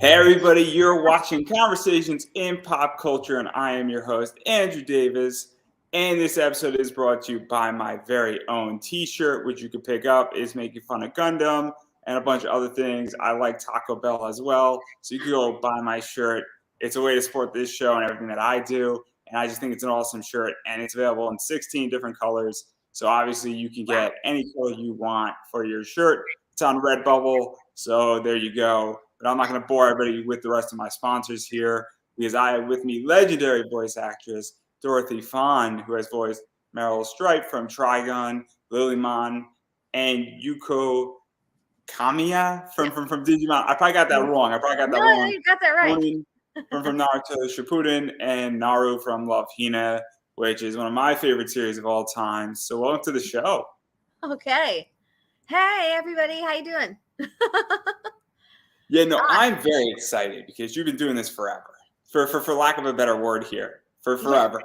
Hey everybody, you're watching Conversations in Pop Culture, and I am your host, Andrew Davis. And this episode is brought to you by my very own t-shirt, which you can pick up. It's making fun of Gundam and a bunch of other things. I like Taco Bell as well, so you can go buy my shirt. It's a way to support this show and everything that I do, and I just think it's an awesome shirt, and it's available in 16 different colors. So obviously you can get any color you want for your shirt. It's on Redbubble, so there you go. But I'm not going to bore everybody with the rest of my sponsors here because I have with me legendary voice actress Dorothy Fahn, who has voiced Meryl Stryfe from Trigun, Lilymon, and Yuko Kamiya from Digimon. I probably got that wrong. No, you got that right. From Naruto Shippuden, and Naru from Love Hina, which is one of my favorite series of all time. So welcome to the show. Okay. Hey, everybody. How you doing? Yeah, no, I'm very excited because you've been doing this forever. For lack of a better word here, for forever.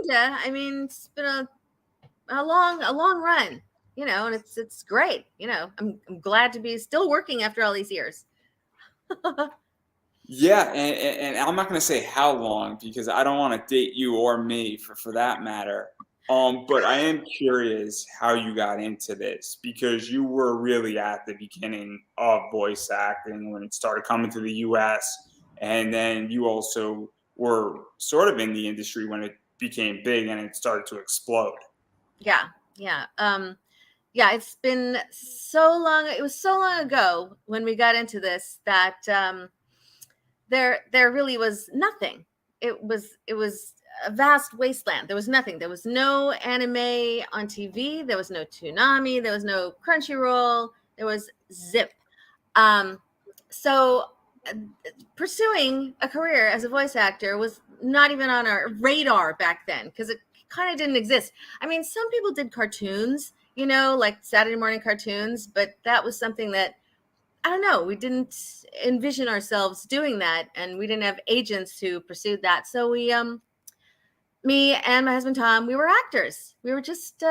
Yeah, I mean, it's been a long run, and it's great. I'm glad to be still working after all these years. Yeah, and I'm not going to say how long because I don't want to date you or me for that matter. But I am curious how you got into this because you were really at the beginning of voice acting when it started coming to the US, and then you also were sort of in the industry when it became big and it started to explode. Yeah. It's been so long. It was so long ago when we got into this that there really was nothing. It was a vast wasteland. There was nothing. There was no anime on TV. There was no Toonami. There was no Crunchyroll. There was zip. So pursuing a career as a voice actor was not even on our radar back then because it kind of didn't exist. I mean, some people did cartoons, like Saturday morning cartoons, but that was something that, I don't know, we didn't envision ourselves doing that, and we didn't have agents who pursued that. So we, me and my husband Tom, we were actors. We were just,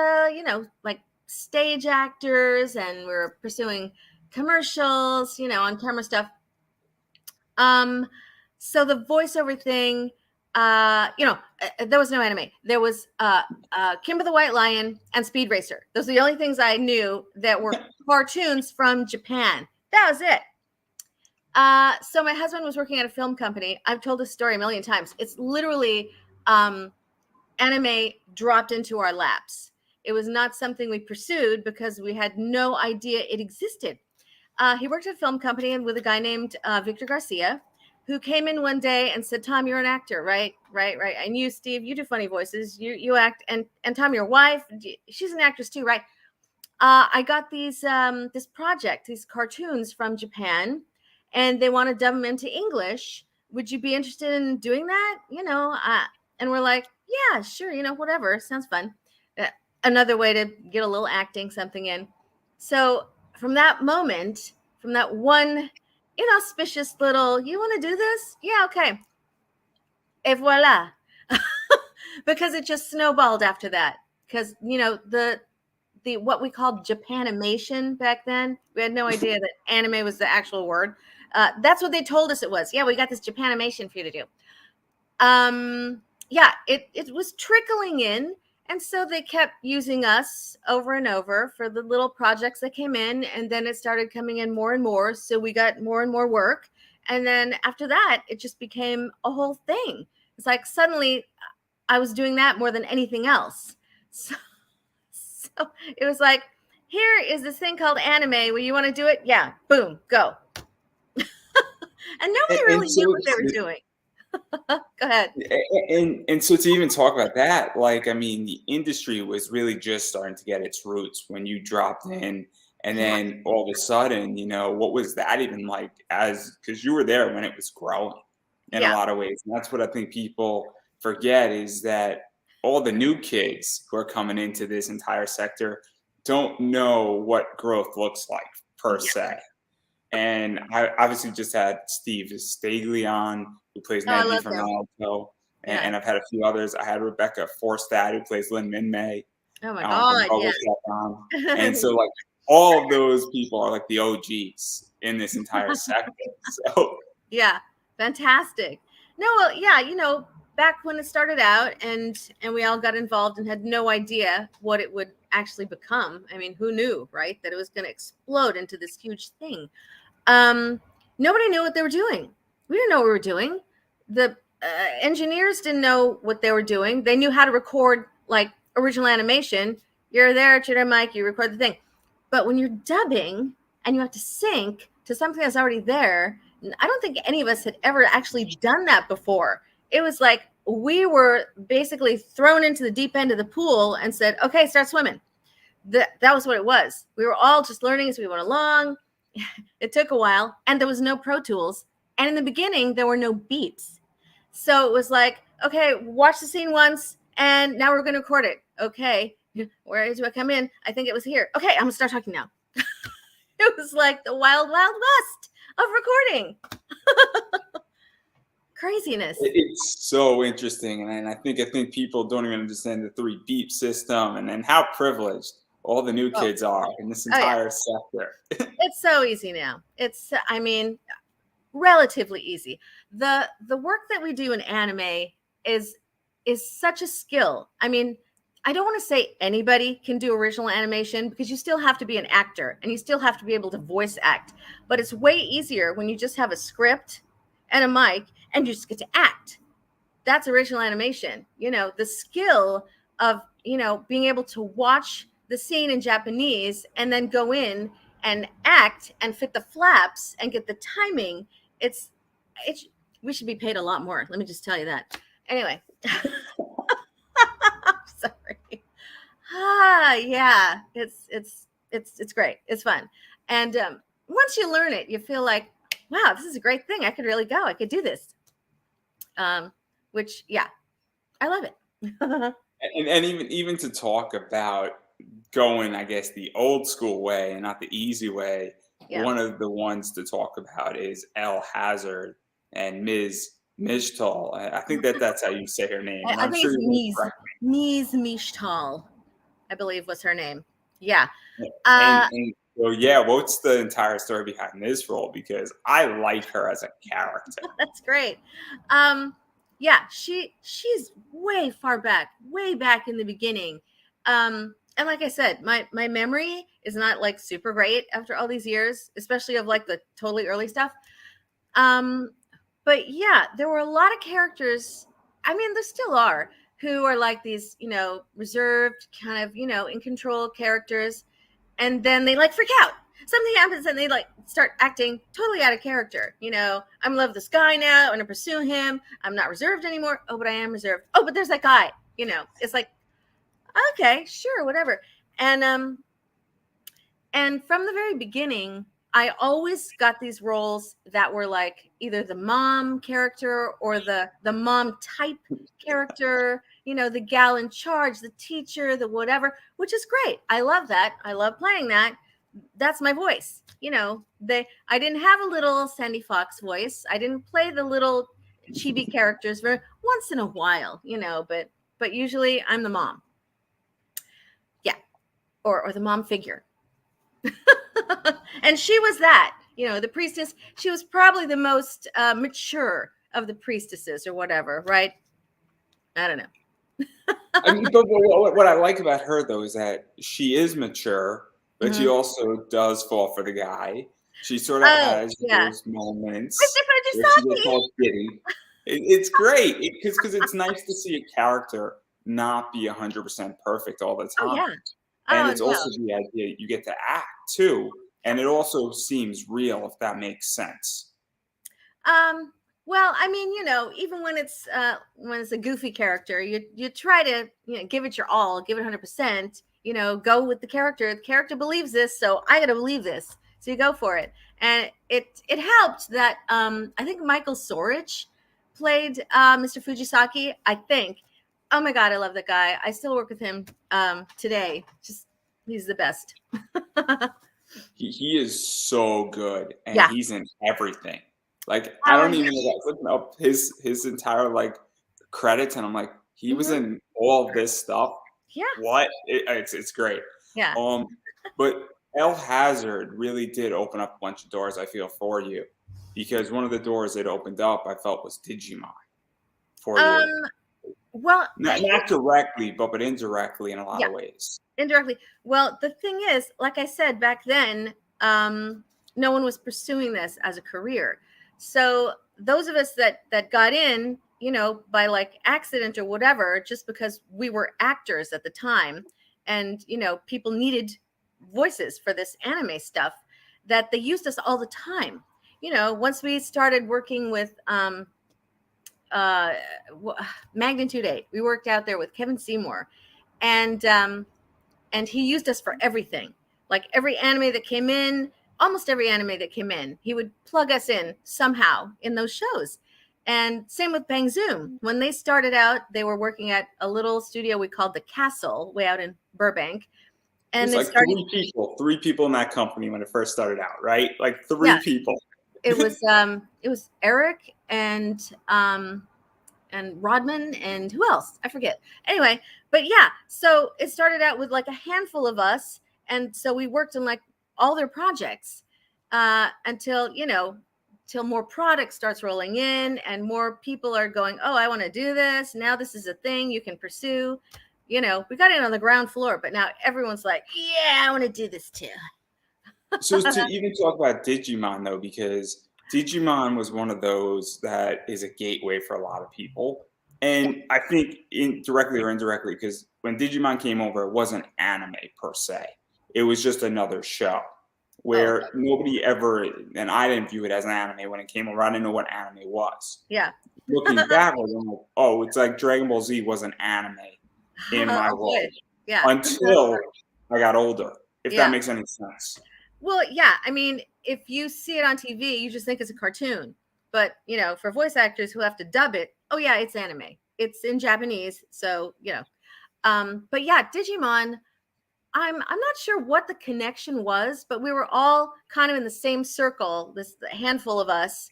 like stage actors, and we were pursuing commercials, on camera stuff. So the voiceover thing, there was no anime. There was Kimber the White Lion and Speed Racer. Those are the only things I knew that were cartoons from Japan. That was it. So my husband was working at a film company. I've told this story a million times. It's literally anime dropped into our laps. It was not something we pursued because we had no idea it existed. He worked at a film company with a guy named Victor Garcia, who came in one day and said, "Tom, you're an actor, right? And you, Steve, you do funny voices. You act. And Tom, your wife, she's an actress too, right? I got these this project, these cartoons from Japan, and they want to dub them into English. Would you be interested in doing that? And we're like, yeah, sure. Whatever. Sounds fun. Another way to get a little acting something in. So from that moment, from that one inauspicious little, you want to do this? Yeah, okay. Et voila. Because it just snowballed after that. Because, the what we called Japanimation back then, we had no idea that anime was the actual word. That's what they told us it was. Yeah, we got this Japanimation for you to do. It was trickling in. And so they kept using us over and over for the little projects that came in. And then it started coming in more and more. So we got more and more work. And then after that, it just became a whole thing. It's like suddenly I was doing that more than anything else. So it was like, here is this thing called anime where you want to do it. Yeah, boom, go. And nobody really knew what they were doing. Go ahead. And so to even talk about that, the industry was really just starting to get its roots when you dropped in, and then all of a sudden, what was that even like? Because you were there when it was growing in a lot of ways, and that's what I think people forget is that all the new kids who are coming into this entire sector don't know what growth looks like per se. And I obviously just had Steve Stagley on, who plays Neji from Naruto, and I've had a few others. I had Rebecca Forstad, who plays Lin Min May. Oh my God! And so, all of those people are like the OGs in this entire sector. So yeah, fantastic. No, well, yeah, back when it started out and we all got involved and had no idea what it would actually become. I mean, who knew, right? That it was going to explode into this huge thing. Nobody knew what they were doing. We didn't know what we were doing. The engineers didn't know what they were doing. They knew how to record like original animation. You're there at your mic, you record the thing. But when you're dubbing and you have to sync to something that's already there, I don't think any of us had ever actually done that before. It was like we were basically thrown into the deep end of the pool and said, okay, start swimming. That was what it was. We were all just learning as we went along. It took a while, and there was no Pro Tools. And in the beginning, there were no beats. So it was like, okay, watch the scene once, and now we're going to record it. Okay, where do I come in? I think it was here. Okay, I'm going to start talking now. It was like the wild, wild west of recording. Craziness. It's so interesting, and I think people don't even understand the 3 beep system and how privileged all the new kids are in this entire sector. It's so easy now. It's, I mean, relatively easy. The work that we do in anime is such a skill. I mean, I don't want to say anybody can do original animation because you still have to be an actor and you still have to be able to voice act. But it's way easier when you just have a script and a mic and you just get to act. That's original animation. The skill of, being able to watch the scene in Japanese and then go in and act and fit the flaps and get the timing. It's we should be paid a lot more. Let me just tell you that. Anyway. Sorry. Yeah, it's great. It's fun. And once you learn it, you feel like, wow, this is a great thing. I could really go. I could do this. Which, yeah, I love it. and even to talk about going, I guess, the old school way and not the easy way. Yeah. One of the ones to talk about is El Hazard and Ms. Mishtal. I think that's how you say her name. I think sure it's Ms. Mishtal, I believe was her name. Yeah. And so, yeah, what's the entire story behind this role? Because I like her as a character. That's great. Yeah, she's way back in the beginning. And like I said, my memory is not like super great after all these years, especially of like the totally early stuff. But yeah, there were a lot of characters. I mean, there still are who are like these, reserved kind of, in control characters. And then they like freak out. Something happens and they like start acting totally out of character. I'm in love with this guy now. I'm going to pursue him. I'm not reserved anymore. Oh, but I am reserved. Oh, but there's that guy. It's like, okay, sure, whatever. And from the very beginning, I always got these roles that were like either the mom character or the mom type character, the gal in charge, the teacher, the whatever, which is great. I love that. I love playing that. That's my voice. I didn't have a little Sandy Fox voice. I didn't play the little chibi characters for once in a while, but usually I'm the mom. Yeah. Or the mom figure. And she was that, the priestess. She was probably the most mature of the priestesses or whatever, right? I don't know. I mean, but what I like about her, though, is that she is mature, but she also does fall for the guy. She sort of has those moments where she gets all giddy. It's great because it's nice to see a character not be 100% perfect all the time. Oh, yeah. And it's also the idea you get to act too, and it also seems real, if that makes sense. Well, I mean, even when it's a goofy character, you try to give it your all, give it 100%. Go with the character. The character believes this, so I got to believe this. So you go for it, and it helped that I think Michael Sorich played Mr. Fujisaki. I think. Oh my God, I love that guy. I still work with him today. Just he's the best. He is so good, and he's in everything. Like I don't even know that. Looking up his entire like credits, and I'm like, he was in all of this stuff. Yeah. What? It's great. Yeah. But El Hazard really did open up a bunch of doors, I feel, for you. Because one of the doors it opened up, I felt, was Digimon for Um, you. well, Not directly, but indirectly in a lot yeah, of ways. indirectly. Well, the thing is, like I said back then, no one was pursuing this as a career. So those of us that got in, by like accident or whatever, just because we were actors at the time, and people needed voices for this anime stuff, that they used us all the time. Once we started working with uh, Magnitude 8, we worked out there with Kevin Seymour, and he used us for everything. Like every anime that came in, almost every anime that came in, he would plug us in somehow in those shows. And same with Bang Zoom. When they started out, they were working at a little studio we called the Castle, way out in Burbank. And There's they like started, three people in that company when it first started out, right? Like yeah, three people. it was Eric and Rodman and who else? I forget. Anyway, but yeah, so it started out with like a handful of us. And so we worked on like all their projects until, till more product starts rolling in and more people are going, oh, I want to do this. Now this is a thing you can pursue. We got in on the ground floor, but now everyone's like, yeah, I want to do this too. So to even talk about Digimon though, because Digimon was one of those that is a gateway for a lot of people. Yeah. And I think directly or indirectly, because when Digimon came over, it wasn't anime per se. It was just another show Oh, where nobody ever, and I didn't view it as an anime when it came over. I didn't know what anime was. yeah. Looking backwards, I'm like, oh, it's like Dragon Ball Z was an anime in my Oh, world boy. Yeah. until I got older, if that Yeah. makes any sense. Well, yeah. I mean, if you see it on TV, you just think it's a cartoon. But, for voice actors who have to dub it, oh, yeah, it's anime. It's in Japanese. So, but yeah, Digimon, I'm not sure what the connection was, but we were all kind of in the same circle, this handful of us.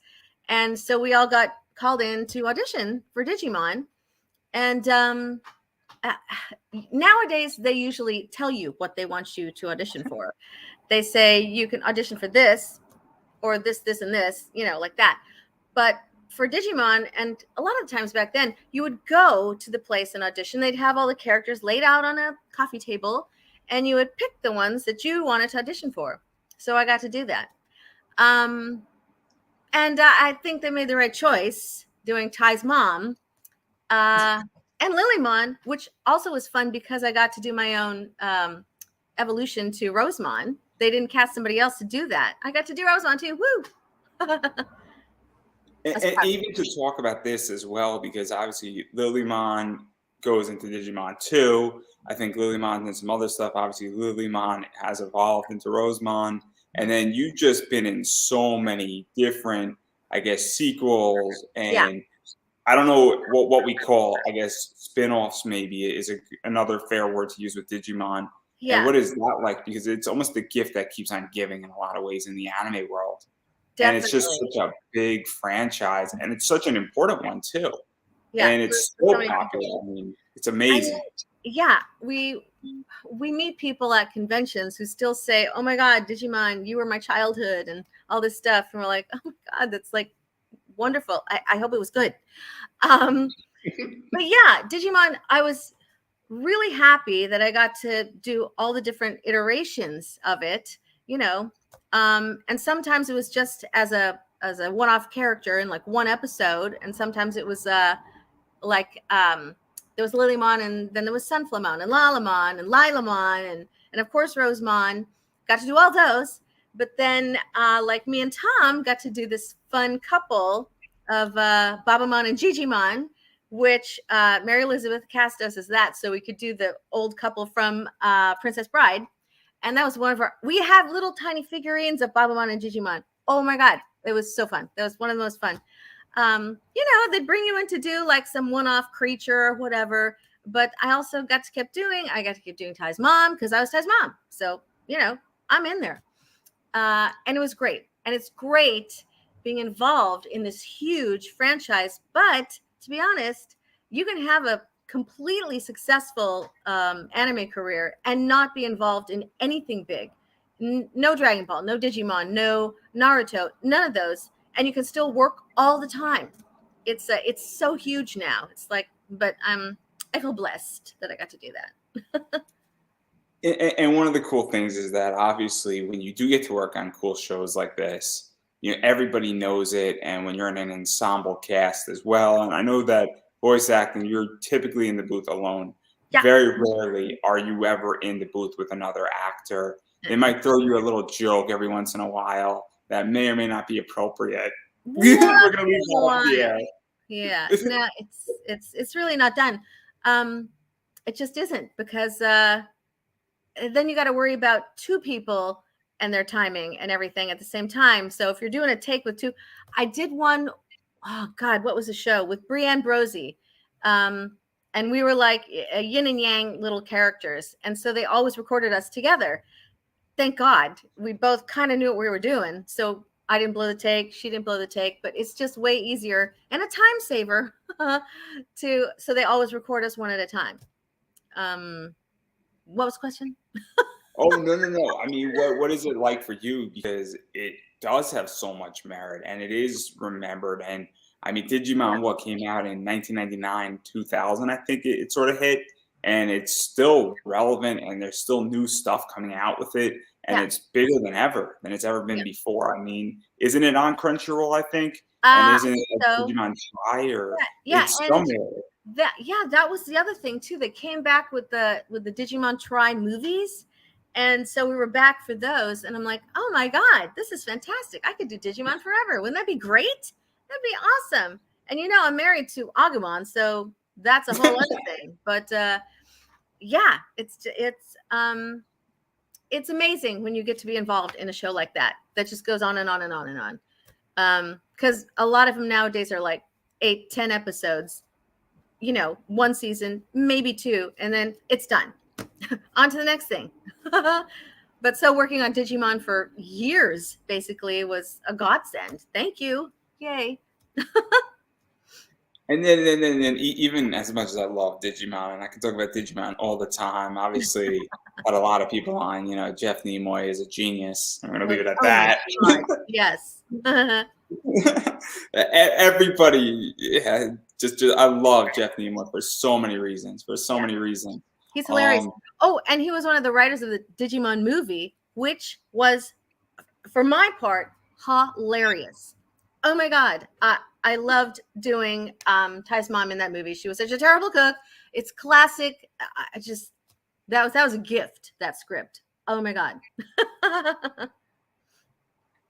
And so we all got called in to audition for Digimon. And uh, nowadays, they usually tell you what they want you to audition for. They say you can audition for this or this, and this, like that. But for Digimon, and a lot of the times back then, you would go to the place and audition. They'd have all the characters laid out on a coffee table, and you would pick the ones that you wanted to audition for. So I got to do that. And I think they made the right choice doing Ty's mom and Lilymon, which also was fun because I got to do my own evolution to Rosemon. They didn't cast somebody else to do that. I got to do Rosemon too. Woo! And even to talk about this as well, because obviously Lilymon goes into Digimon 2. I think Lilymon and some other stuff. Obviously, Lilymon has evolved into Rosemon. And then you've just been in so many different, I guess, sequels. And Yeah. I don't know what we call, I guess, spin-offs maybe is another fair word to use with Digimon. Yeah. And what is that like? Because it's almost the gift that keeps on giving in a lot of ways in the anime world. Definitely. And it's just such a big franchise, and it's such an important one too. Yeah, and it's so popular. I mean, it's amazing. Yeah, we meet people at conventions who still say, "Oh my God, Digimon, you were my childhood," and all this stuff, and we're like, "Oh my God, that's like wonderful. I hope it was good." But yeah, Digimon, I was really happy that I got to do all the different iterations of it, and sometimes it was just as a one-off character in like one episode, and sometimes it was like there was Lilymon, and then there was Sunflowmon and Lalamon and Lilamon and of course Rosemon. Got to do all those, but then like me and Tom got to do this fun couple of Babamon and Gigimon, which Mary Elizabeth cast us as that, so we could do the old couple from Princess Bride. And that was one of our, we have little tiny figurines of Babamon and Digimon. Oh my God, it was so fun. That was one of the most fun. They'd bring you in to do like some one-off creature or whatever. But I also got to keep doing Ty's mom because I was Ty's mom. So, I'm in there. And it was great. And it's great being involved in this huge franchise. But to be honest, you can have a completely successful anime career and not be involved in anything big. no Dragon Ball, no Digimon, no Naruto, none of those, and you can still work all the time. It's so huge now. It's like, but I feel blessed that I got to do that. And one of the cool things is that obviously when you do get to work on cool shows like this, everybody knows it, and when you're in an ensemble cast as well. And I know that voice acting, you're typically in the booth alone. Yeah. Very rarely are you ever in the booth with another actor. They might throw you a little joke every once in a while that may or may not be appropriate. We're gonna leave that up the air. Yeah, no, it's really not done. It just isn't, because then you got to worry about two people and their timing and everything at the same time. So if you're doing a take with two, I did one, oh God, what was the show with Brienne Brosey? And we were like a yin and yang little characters. And so they always recorded us together. Thank God. We both kind of knew what we were doing. So I didn't blow the take. She didn't blow the take, but it's just way easier and a time saver so they always record us one at a time. What was the question? Oh, no. I mean, what is it like for you? Because it does have so much merit and it is remembered. And I mean, Digimon, what came out in 1999, 2000, I think it sort of hit, and it's still relevant and there's still new stuff coming out with it. And it's bigger than it's ever been before. I mean, isn't it on Crunchyroll, I think? And isn't it a Digimon Try or it's somewhere? That was the other thing too. They came back with the Digimon Try movies, and so we were back for those. And I'm like, oh my God, this is fantastic! I could do Digimon forever. Wouldn't that be great? That'd be awesome. And I'm married to Agumon, so that's a whole other thing. But yeah, it's amazing when you get to be involved in a show like that just goes on and on and on and on. Because a lot of them nowadays are like 8-10 episodes. One season, maybe two, and then it's done. On to the next thing. But so working on Digimon for years basically was a godsend. Thank you. Yay. And then even as much as I love Digimon, and I can talk about Digimon all the time, obviously had a lot of people on, Jeff Nimoy is a genius. I'm going to leave it at that. Yes. Everybody just I love Jeff Nimoy for so many reasons. He's hilarious. And he was one of the writers of the Digimon movie, which was, for my part, hilarious. Oh my God. I loved doing Ty's mom in that movie. She was such a terrible cook. It's classic. That was a gift, that script. Oh my God.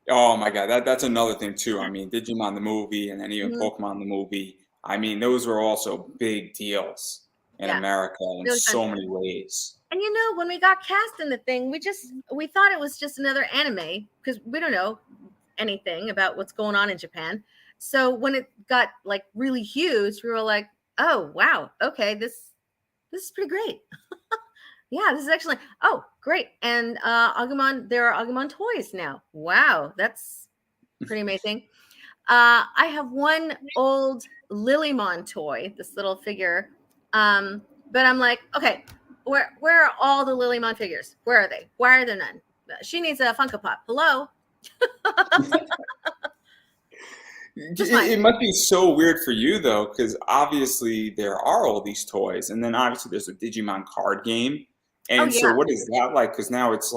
Oh my God, that's another thing too. I mean, Digimon the movie and then even Pokemon the movie. I mean, those were also big deals in America in so many ways. And when we got cast in the thing, we thought it was just another anime because we don't know anything about what's going on in Japan. So when it got like really huge, we were like, oh wow, okay, this is pretty great. Yeah, this is excellent. Oh, great. And Agumon, there are Agumon toys now. Wow, that's pretty amazing. I have one old Lilymon toy, this little figure. But I'm like, okay, where are all the Lilymon figures? Where are they? Why are there none? She needs a Funko Pop. Hello? It must be so weird for you though, because obviously there are all these toys, and then obviously there's a Digimon card game. And so what is that like? Because now it's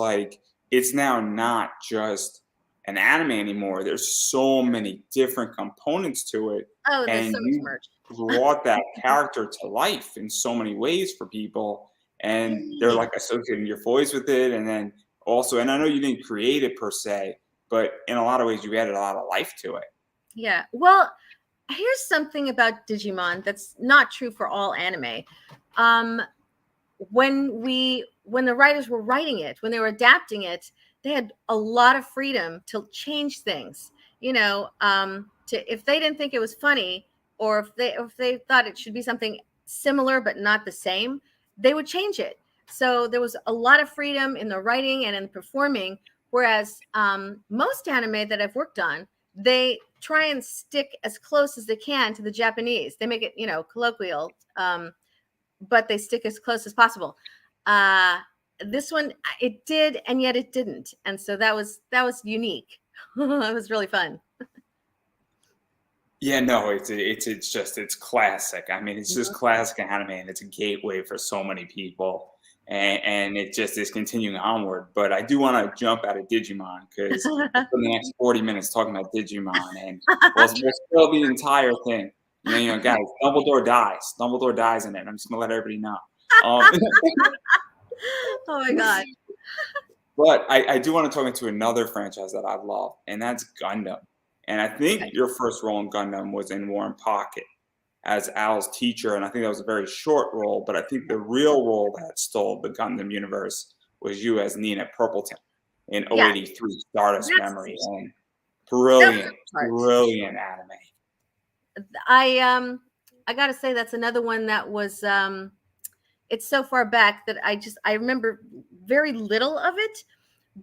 now not just an anime anymore. There's so many different components to it. Oh, there's and so much merch. Brought that character to life in so many ways for people. And they're like associating your voice with it. And then also, and I know you didn't create it per se, but in a lot of ways you added a lot of life to it. Yeah. Well, here's something about Digimon that's not true for all anime. When the writers were writing it, when they were adapting it, they had a lot of freedom to change things. If they didn't think it was funny, or if they thought it should be something similar but not the same, they would change it. So there was a lot of freedom in the writing and in the performing. Whereas most anime that I've worked on, they try and stick as close as they can to the Japanese. They make it, colloquial. But they stick as close as possible. this one, it did, and yet it didn't. And so that was unique. It was really fun. Yeah, no, it's classic. I mean, it's just Mhm. classic anime, and it's a gateway for so many people, and it just is continuing onward. But I do want to jump out of Digimon because we'll spend the next 40 minutes talking about Digimon, and we'll spill the entire thing. Guys, Dumbledore dies. Dumbledore dies in it. I'm just gonna let everybody know. Um, Oh my God. But I do want to talk into another franchise that I love, and that's Gundam. And I think Okay. your first role in Gundam was in War and Pocket as Al's teacher, and I think that was a very short role. But I think the real role that stole the Gundam universe was you as Nina Purpleton in Yeah, 083 Stardust that's Memory, and that's brilliant, the part. brilliant anime. I gotta say that's another one that was it's so far back that I remember very little of it,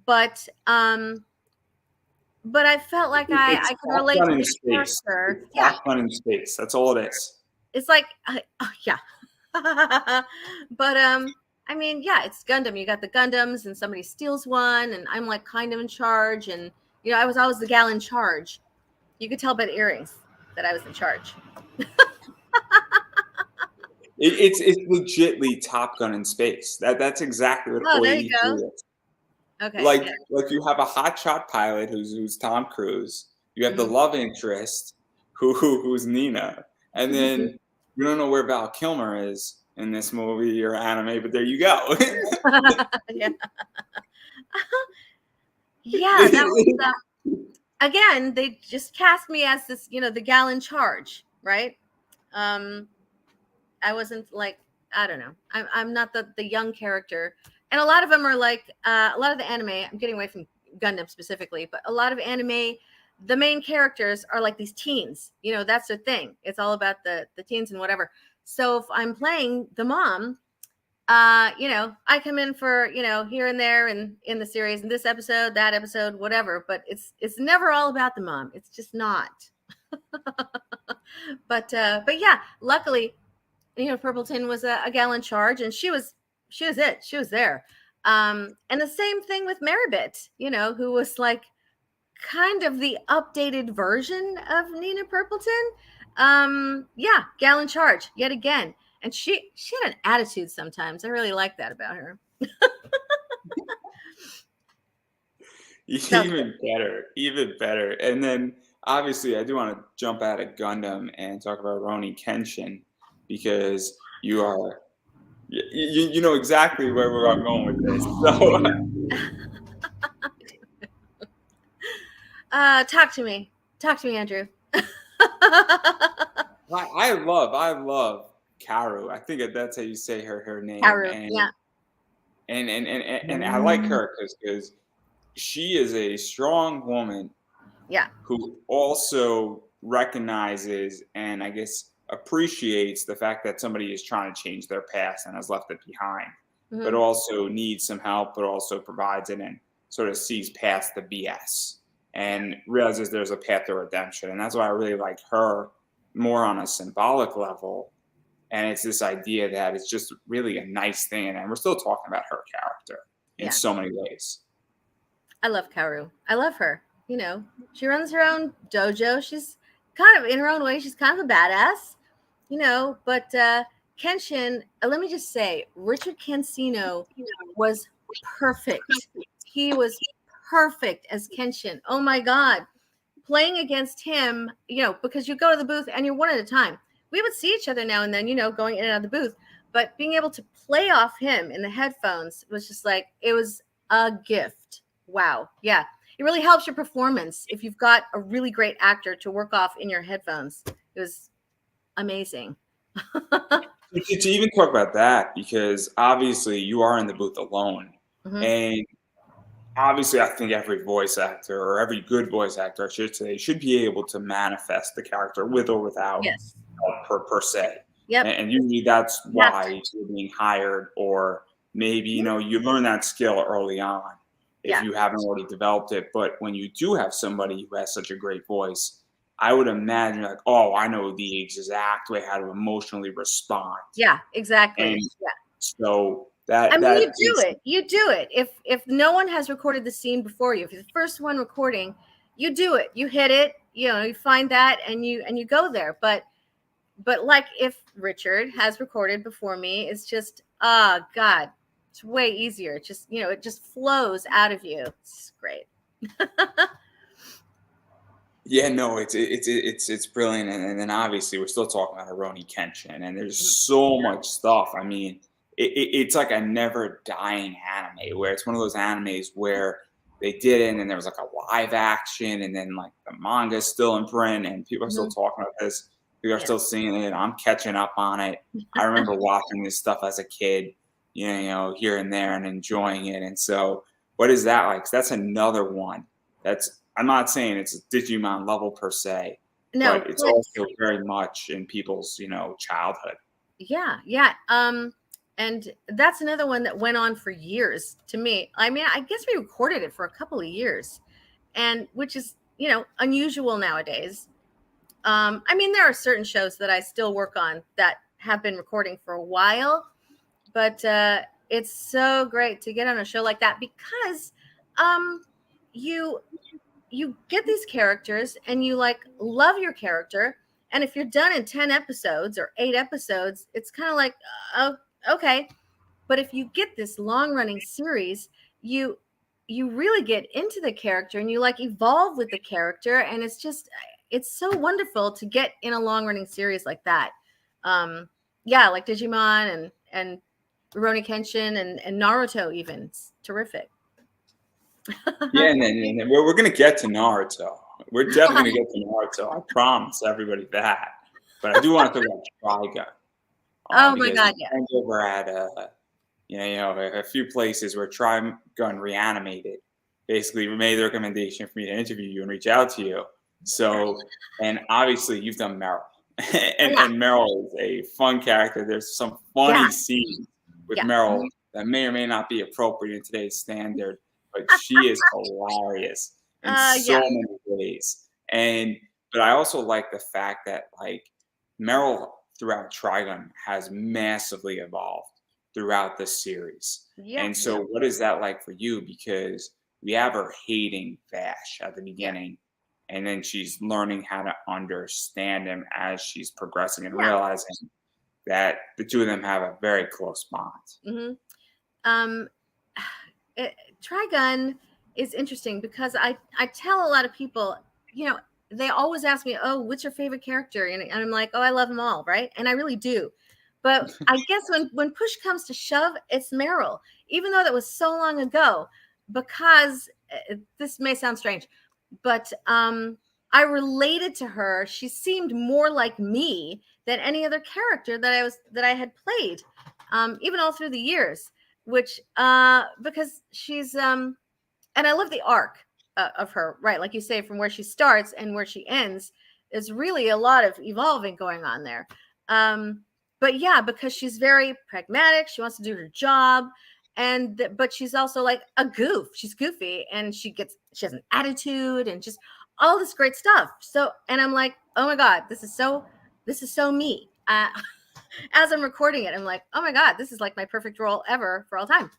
but I felt like It's I could Top relate Gun to in the space. character. It's Yeah, Top Gun in space. That's all it is. it's like yeah. But I mean, yeah, it's Gundam. You got the Gundams and somebody steals one and I'm like kind of in charge, and I was always the gal in charge. You could tell by the earrings that I was in charge. It's legitly Top Gun in space. That's exactly what Oh, there you 083 go. is. Okay, Like yeah. like you have a hotshot pilot who's Tom Cruise. You have the Mhm. love interest who's Nina, and then you don't know where Val Kilmer is in this movie or anime, but there you go. Yeah. Yeah, that was again, they just cast me as this, the gal in charge, right? Um, I wasn't like, I don't know. I'm not the young character. And a lot of them are like a lot of the anime, I'm getting away from Gundam specifically, but a lot of anime, the main characters are like these teens. That's their thing. It's all about the teens and whatever. So if I'm playing the mom, I come in for, here and there and in the series, and this episode, that episode, whatever, but it's never all about the mom. It's just not. But yeah, luckily, Purpleton was a gal in charge, and she was it. She was there. And the same thing with Meribit, who was like kind of the updated version of Nina Purpleton. Yeah, gal in charge yet again. And she had an attitude sometimes. I really like that about her. That was Even better, even better. And then obviously I do want to jump out of Gundam and talk about Roni Kenshin because you know exactly where we're going with this. So Talk to me. Talk to me, Andrew. I love Karu. I think that's how you say her name, Haru. Yeah. and I like her because she is a strong woman Yeah. who also recognizes and I guess appreciates the fact that somebody is trying to change their past and has left it behind, but Hmm. also needs some help, but also provides it and sort of sees past the BS and realizes there's a path to redemption. And that's why I really like her more on a symbolic level. And it's this idea that it's just really a nice thing. And we're still talking about her character in Yeah. so many ways. I love Karu. I love her. She runs her own dojo. She's kind of, in her own way, she's kind of a badass, but Kenshin, let me just say, Richard Cancino was perfect. He was perfect as Kenshin. Oh my God. Playing against him, because you go to the booth and you're one at a time. We would see each other now and then, going in and out of the booth, but being able to play off him in the headphones was just like, it was a gift. Wow. Yeah. It really helps your performance if you've got a really great actor to work off in your headphones. It was amazing. To even talk about that, because obviously you are in the booth alone. Hmm. And obviously, I think every voice actor or every good voice actor, I should say, should be able to manifest the character with or without Yes. per se. Yep. And usually that's You have to. why you're being hired, or maybe, you learn that skill early on if Yeah. you haven't already developed it. But when you do have somebody who has such a great voice, I would imagine like, oh, I know the exact way how to emotionally respond. Yeah, exactly. And Yeah. so I mean, you do it. If no one has recorded the scene before you, if you're the first one recording, you do it. You hit it. You find that and you go there. But like if Richard has recorded before me, it's just God, it's way easier. It just it just flows out of you. It's great. Yeah, no, it's brilliant, and then obviously we're still talking about Rurouni Kenshin, and there's so much stuff. I mean, it's like a never dying anime where it's one of those animes where they did it, and then there was like a live action, and then like the manga's still in print, and people are still talking about this. People are still seeing it. I'm catching up on it. I remember watching this stuff as a kid, here and there, and enjoying it. And so, what is that like? 'Cause that's another one. I'm not saying it's a Digimon level per se, No, but it's also very much in people's, childhood. Yeah. And that's another one that went on for years to me. I mean, I guess we recorded it for a couple of years, and which is, unusual nowadays. I mean, there are certain shows that I still work on that have been recording for a while, but it's so great to get on a show like that because you get these characters and you love your character. And if you're done in 10 episodes or 8 episodes, it's kind of like, oh, okay. But if you get this long running series, you really get into the character and you evolve with the character. And it's so wonderful to get in a long running series like that. Like Digimon and Rurouni Kenshin and Naruto even. It's terrific. Yeah, and then we're going to get to Naruto. We're definitely going to get to Naruto. I promise everybody that. But I do want to talk about Trigun. Oh my God! Yeah. Over at a few places where Trigun Reanimated basically made the recommendation for me to interview you and reach out to you. So, and obviously you've done Meryl, and Meryl is a fun character. There's some funny scenes with Meryl that may or may not be appropriate in today's standard. But she is hilarious in so many ways. But I also like the fact that Meryl throughout Trigun has massively evolved throughout the series. And so what is that like for you? Because we have her hating Vash at the beginning, and then she's learning how to understand him as she's progressing and realizing that the two of them have a very close bond. Trigun is interesting because I tell a lot of people, they always ask me, oh, what's your favorite character? And I'm like, oh, I love them all, right? And I really do. But I guess when push comes to shove, it's Meryl, even though that was so long ago, because this may sound strange, but I related to her. She seemed more like me than any other character that I had played, even all through the years. Which because she's and I love the arc of her, right? Like you say, from where she starts and where she ends, there's really a lot of evolving going on there. But yeah, because she's very pragmatic, she wants to do her job, but she's also like a goof. She's goofy and she has an attitude and just all this great stuff. So, and I'm like, oh my God, this is so me. As I'm recording it, I'm like, oh my God, this is like my perfect role ever for all time.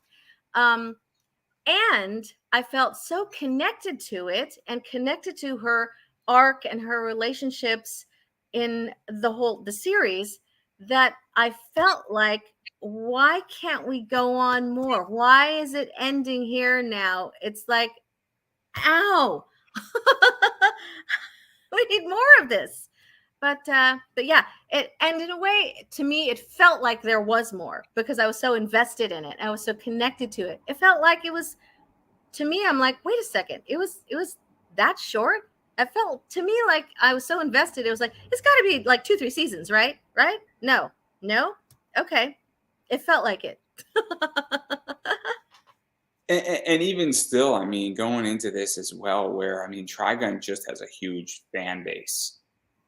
And I felt so connected to it and connected to her arc and her relationships in the series that I felt like, why can't we go on more? Why is it ending here now? It's like, ow, we need more of this. But yeah, and in a way, to me, it felt like there was more because I was so invested in it. I was so connected to it. It felt like it was, to me, I'm like, wait a second, it was that short? It felt to me like I was so invested. It was like, it's got to be like 2-3 seasons, right? Right? No, okay. It felt like it. And even still, I mean, going into this as well, where Trigun just has a huge fan base.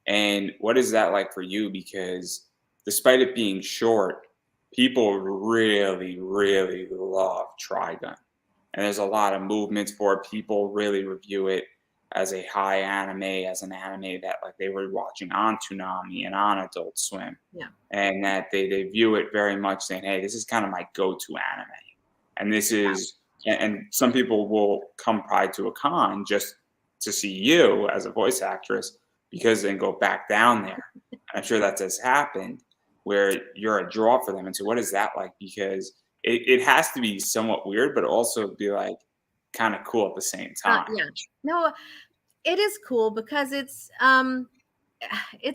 And what is that like for you? Because despite it being short, people really, really love Trigun. And there's a lot of movements for it. People really review it. as a high anime, as an anime that like they were watching on Toonami and on Adult Swim, Yeah. and that they view it very much saying, "Hey, this is kind of my go-to anime," and this is, and some people will come probably to a con just to see you as a voice actress because then go back down there. And I'm sure that has happened where you're a draw for them. And so, what is that like? Because it has to be somewhat weird, but also be like kind of cool at the same time. Yeah. No, it is cool because it's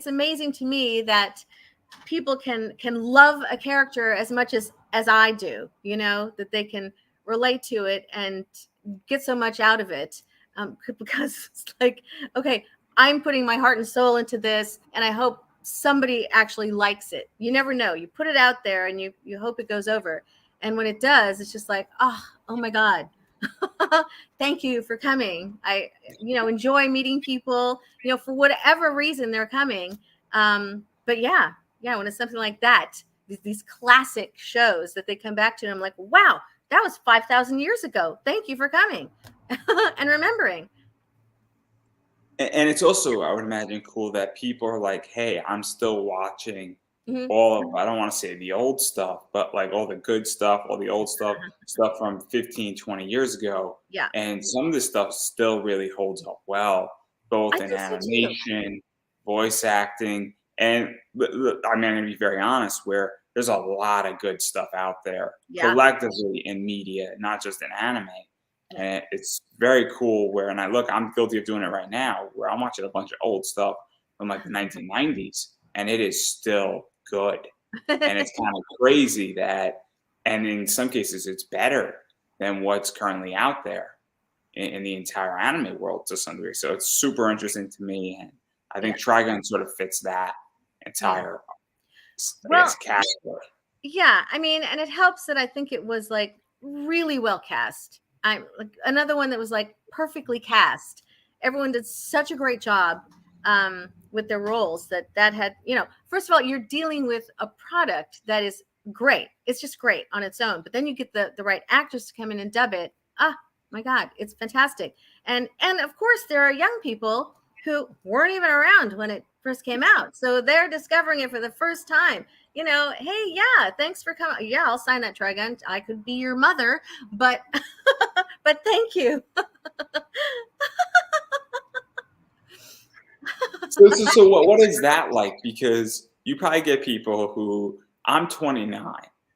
amazing to me that people can love a character as much as I do, you know, that they can relate to it and get so much out of it, because it's like, okay, I'm putting my heart and soul into this and I hope somebody actually likes it. You never know, you put it out there and you hope it goes over, and when it does, it's just like, oh my god. Thank you for coming. I, enjoy meeting people, for whatever reason they're coming. But yeah, when it's something like that, these classic shows that they come back to, and I'm like, wow, that was 5,000 years ago. Thank you for coming and remembering. And it's also, I would imagine, cool that people are like, "Hey, I'm still watching Mhm. all of, I don't want to say the old stuff, but like all the good stuff, all the old stuff from 15, 20 years ago." Yeah, And some of this stuff still really holds up well, both I in think so too. animation, voice acting, and I mean, I'm going to be very honest, where there's a lot of good stuff out there Yeah, collectively in media, not just in anime. yeah, And it's very cool where, and I'm guilty of doing it right now, where I'm watching a bunch of old stuff from like the 1990s, and it is still good. And it's kind of crazy that, and in some cases, it's better than what's currently out there in the entire anime world to some degree. So it's super interesting to me. And I yeah, think Trigun sort of fits that yeah. entire, I Well, guess, category. yeah, I mean, and it helps that I think it was like really well cast. I'm like another one that was like perfectly cast. Everyone did such a great job with their roles that had, first of all, you're dealing with a product that is great. It's just great on its own. But then you get the right actors to come in and dub it. Ah, my God, it's fantastic. And of course, there are young people who weren't even around when it first came out, so they're discovering it for the first time. Hey, yeah, thanks for coming. Yeah, I'll sign that Trigun. I could be your mother, but but thank you. So what is that like? Because you probably get people who, I'm 29,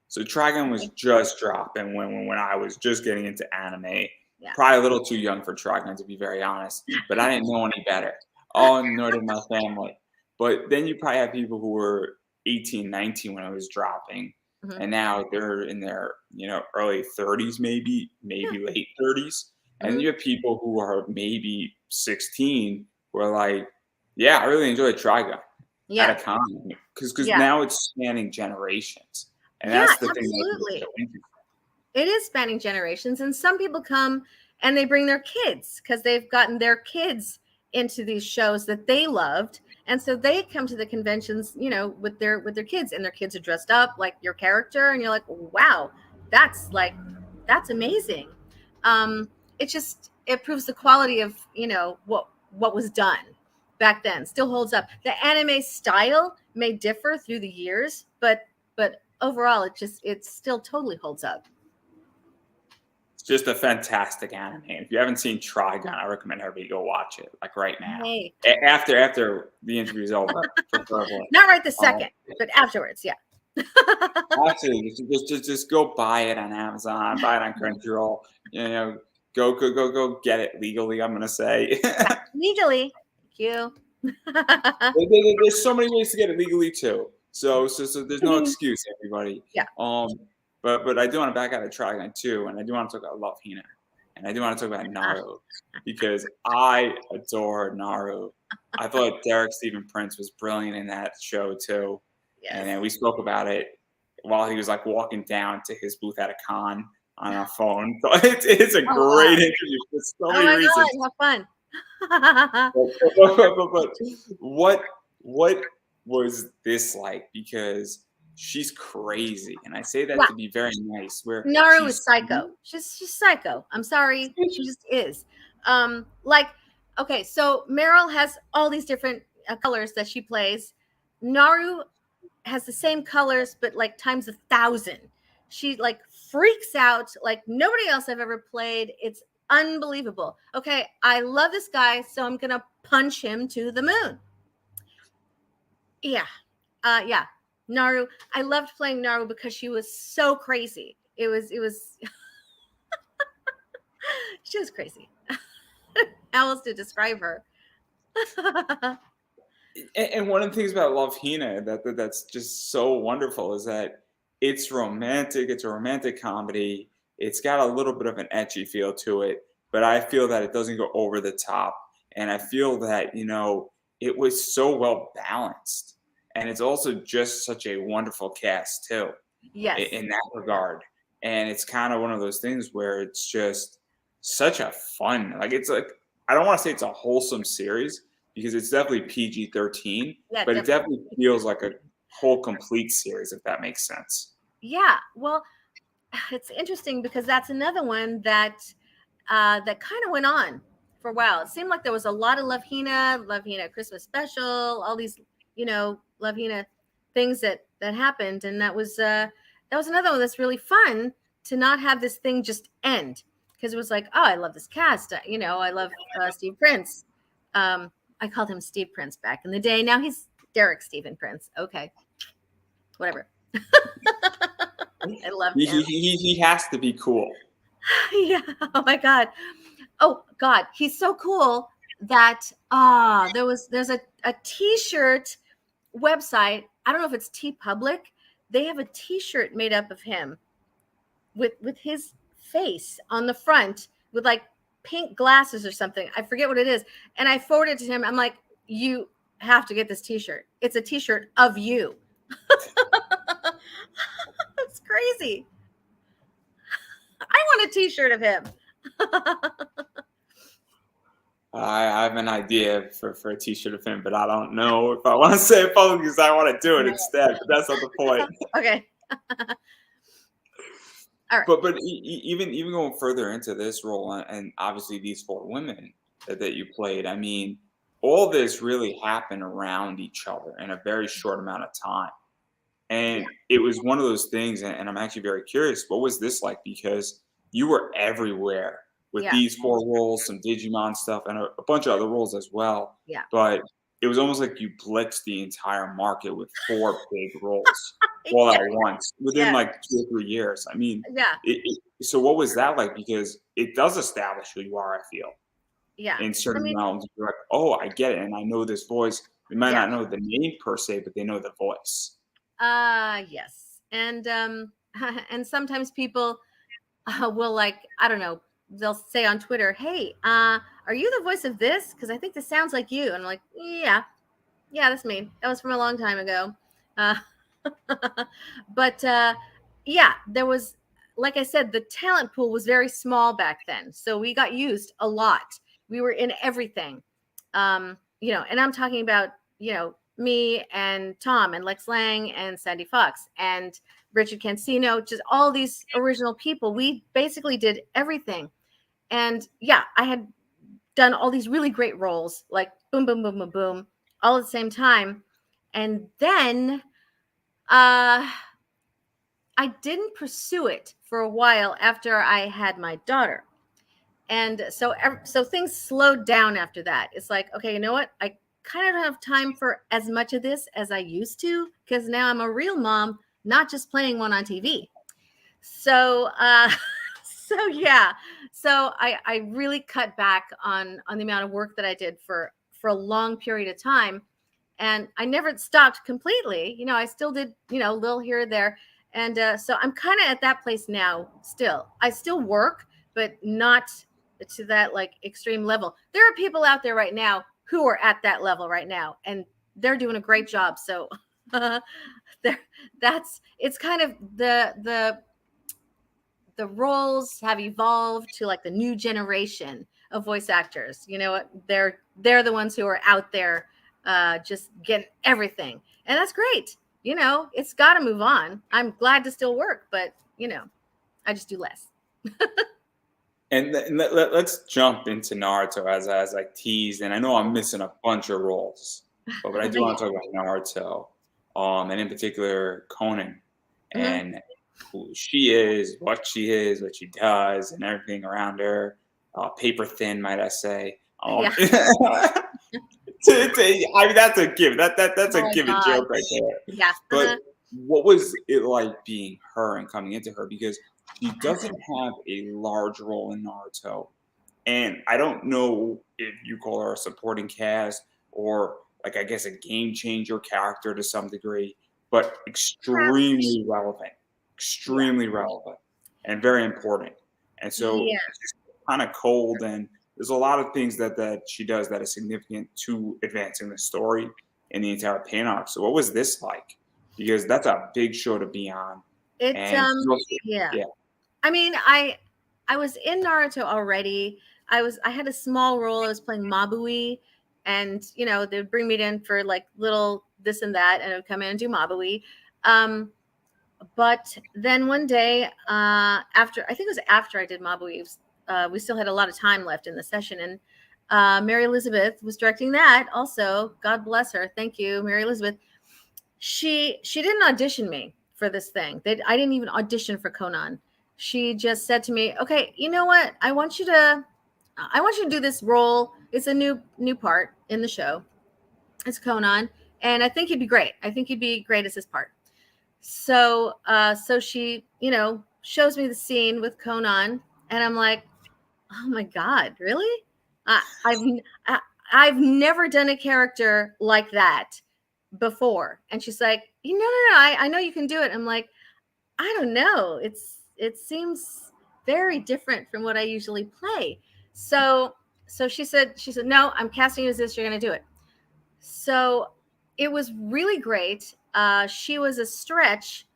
so Trigun was just dropping when I was just getting into anime. Yeah. Probably a little too young for Trigun, to be very honest, but I didn't know any better. Oh, nor did my family. But then you probably have people who were 18, 19 when it was dropping, Mhm. and now they're in their early 30s, maybe Yeah. late 30s, and then Mhm. you have people who are maybe 16 who are like, yeah, I really enjoyed Trigun at a Yeah. con because Yeah. now it's spanning generations, and Yeah, that's the thing that makes it absolutely. so interesting. It is spanning generations, and some people come and they bring their kids because they've gotten their kids into these shows that they loved, and so they come to the conventions, with their kids, and their kids are dressed up like your character, and you're like, wow, that's amazing. Um, it proves the quality of what was done back then still holds up. The anime style may differ through the years, but overall, it still totally holds up. It's just a fantastic anime. If you haven't seen Trigun, I recommend everybody go watch it, like right now. Hey, After the interview is over, preferably. not right this Um, second, but afterwards, yeah. Actually, just go buy it on Amazon, buy it on Crunchyroll. Go get it legally. I'm gonna say. Legally. Thank you. There's so many ways to get it legally too. So there's no excuse, everybody. Yeah. Um, but I do want to back out of Trigun too, and I do want to talk about Love Hina, and I do want to talk about Naru because I adore Naru. I thought Derek Stephen Prince was brilliant in that show too, and Yes. then we spoke about it while he was like walking down to his booth at a con on our phone. So it's a Oh, great wow. interview for so Oh many my reasons. God, have fun. But what was this like? Because she's crazy, and I say that Yeah, to be very nice. Where Naru is she's psycho. She's psycho. I'm sorry, she just is. Like, Okay, so Meryl has all these different colors that she plays. Naru has the same colors, but like times 1,000. She like freaks out like nobody else I've ever played. It's unbelievable. Okay, I love this guy, so I'm gonna punch him to the moon. Yeah, yeah. Naru. I loved playing Naru because she was so crazy. It was. She was crazy. How else to describe her? And one of the things about Love Hina that's just so wonderful is that it's romantic. It's a romantic comedy. It's got a little bit of an etchy feel to it, but I feel that it doesn't go over the top. And I feel that it was so well balanced, and it's also just such a wonderful cast too, Yes. in that regard. And it's kind of one of those things where it's just such a fun, like it's like I don't want to say it's a wholesome series because it's definitely PG-13, Yeah, but it definitely feels like a whole complete series, if that makes sense. Yeah. Well, it's interesting because that's another one that that kind of went on for a while. It seemed like there was a lot of Love Hina Christmas special, all these, Love Hina things that happened, and that was another one that's really fun to not have this thing just end because it was like, oh, I love this cast. I love Steve Prince. I called him Steve Prince back in the day. Now he's Derek Stephen Prince. Okay, whatever. I love him. He has to be cool. Yeah. Oh my God. Oh God. He's so cool that there's a t-shirt website. I don't know if it's T Public. They have a t-shirt made up of him with his face on the front with like pink glasses or something. I forget what it is. And I forwarded it to him. I'm like, you have to get this t-shirt. It's a t-shirt of you. It's crazy. I want a t-shirt of him. I have an idea for a t-shirt of him, but I don't know if I want to say it publicly because I want to do it instead. But that's not the point. Okay. All right. But even going further into this role, and obviously these four women that you played, I mean, all this really happened around each other in a very short amount of time. And it was one of those things, and I'm actually very curious, what was this like? Because you were everywhere with these four roles, some Digimon stuff, and a bunch of other roles as well. Yeah. But it was almost like you blitzed the entire market with four big roles all at once within like 2 or 3 years. I mean, so what was that like? Because it does establish who you are, I feel. Yeah. In certain realms, you're like, oh, I get it, and I know this voice. They might not know the name per se, but they know the voice. Yes. And and sometimes people will like, I don't know, they'll say on Twitter, hey, are you the voice of this? Because I think this sounds like you. And I'm like, yeah, that's me. That was from a long time ago. But yeah, there was, like I said, the talent pool was very small back then. So we got used a lot. We were in everything. And I'm talking about, me and Tom and Lex Lang and Sandy Fox and Richard Cancino, just all these original people. We basically did everything. And yeah, I had done all these really great roles, like boom, boom, boom, boom, boom, all at the same time. And then I didn't pursue it for a while after I had my daughter. And so things slowed down after that. It's like, okay, you know what? I kind of don't have time for as much of this as I used to because now I'm a real mom, not just playing one on TV. So, so I really cut back on the amount of work that I did for a long period of time, and I never stopped completely. I still did a little here or there, and so I'm kind of at that place now. Still, I still work, but not to that like extreme level. There are people out there right now who are at that level right now, and they're doing a great job. So it's kind of the roles have evolved to like the new generation of voice actors. They're the ones who are out there just getting everything, and that's great. It's got to move on. I'm glad to still work, but I just do less. And let's jump into Naruto as I teased, and I know I'm missing a bunch of roles, but I do want to talk about Naruto, and in particular Conan, Mhm. and who she is, what she does, and everything around her. Paper thin, might I say? Yeah. I mean, that's a given. That's Oh a my given God. joke right there. Yeah. But what was it like being her and coming into her? Because she doesn't have a large role in Naruto, and I don't know if you call her a supporting cast or like I guess a game changer character to some degree, but Yeah. extremely relevant, and very important. And so Yeah. she's kind of cold, and there's a lot of things that she does that is significant to advancing the story in the entire pain arc. So what was this like? Because that's a big show to be on, It and she's also, yeah. yeah. I mean, I was in Naruto already. I had a small role. I was playing Mabui, and they would bring me in for like little this and that, and I would come in and do Mabui. Um, but then one day, after I think it was after I did Mabui, we still had a lot of time left in the session, and Mary Elizabeth was directing that. Also, God bless her. Thank you, Mary Elizabeth. She didn't audition me for this thing. I didn't even audition for Conan. She just said to me, "Okay, you know what? I want you to do this role. It's a new part in the show. It's Conan, and I think you'd be great. I think you'd be great as this part." So she, shows me the scene with Conan, and I'm like, "Oh my God, really? I, I've I, I've never done a character like that before." And she's like, "No, no, no, I know you can do it." I'm like, "I don't know. It seems very different from what I usually play." So she said, "No, I'm casting you as this. You're gonna do it." So it was really great. She was a stretch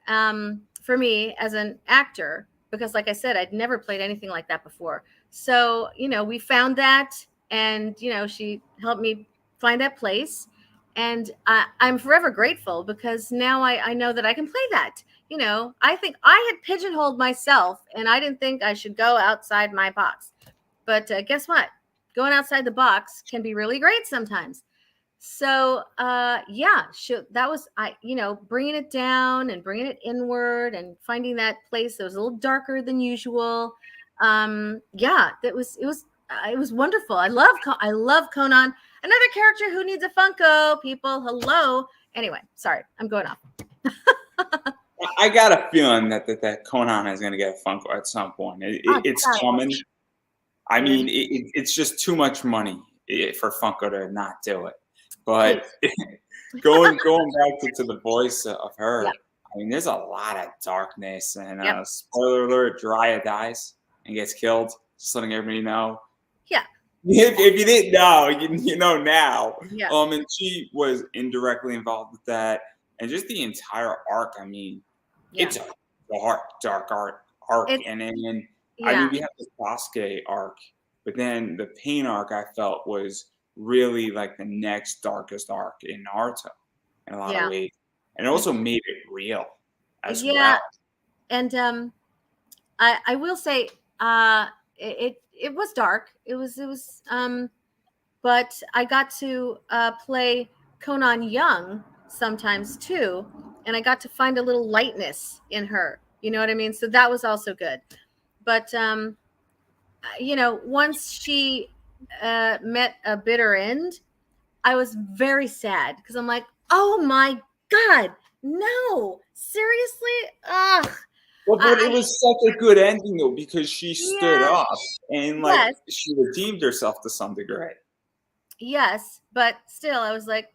for me as an actor because, like I said, I'd never played anything like that before. So, we found that, and, she helped me find that place. And I'm forever grateful because now I know that I can play that. I think I had pigeonholed myself and I didn't think I should go outside my box. But guess what? Going outside the box can be really great sometimes. So yeah, that was bringing it down and bringing it inward and finding that place that was a little darker than usual. Yeah, it was wonderful. I love Conan. Another character who needs a Funko. People, hello. Anyway, sorry, I'm going off. I got a feeling that Conan is going to get a Funko at some point. Oh, It's God. coming. I Really? mean, it's just too much money for Funko to not do it. But Please. going back to the voice of her, Yeah. I mean, there's a lot of darkness. And Yep. spoiler alert: Jiraiya dies and gets killed. Just letting everybody know. Yeah. If you didn't know, you know now. Yeah. And she was indirectly involved with that, and just the entire arc. I mean, Yeah. it's a dark arc, and then I Yeah. mean, we have the Sasuke arc, but then the Pain arc I felt was really like the next darkest arc in Naruto in a lot of Yeah. ways, and it also made it real as Yeah. well. And I will say it was dark. But I got to play Conan Young sometimes too, and I got to find a little lightness in her. You know what I mean? So that was also good. But once she met a bitter end, I was very sad because I'm like, oh my God, no, seriously, ugh. Well, but it I was such a good ending though because she stood Yeah, up and like yes, she redeemed herself to some degree. yes, but still, I was like,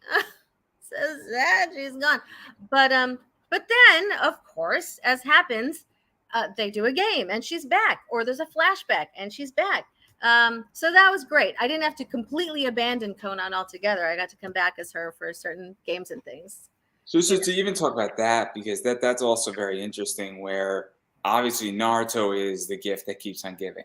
so sad she's gone. But then, of course, as happens, they do a game and she's back, or there's a flashback and she's back. So that was great. I didn't have to completely abandon Conan altogether. I got to come back as her for certain games and things. So to even talk about that, because that's also very interesting. Where obviously Naruto is the gift that keeps on giving.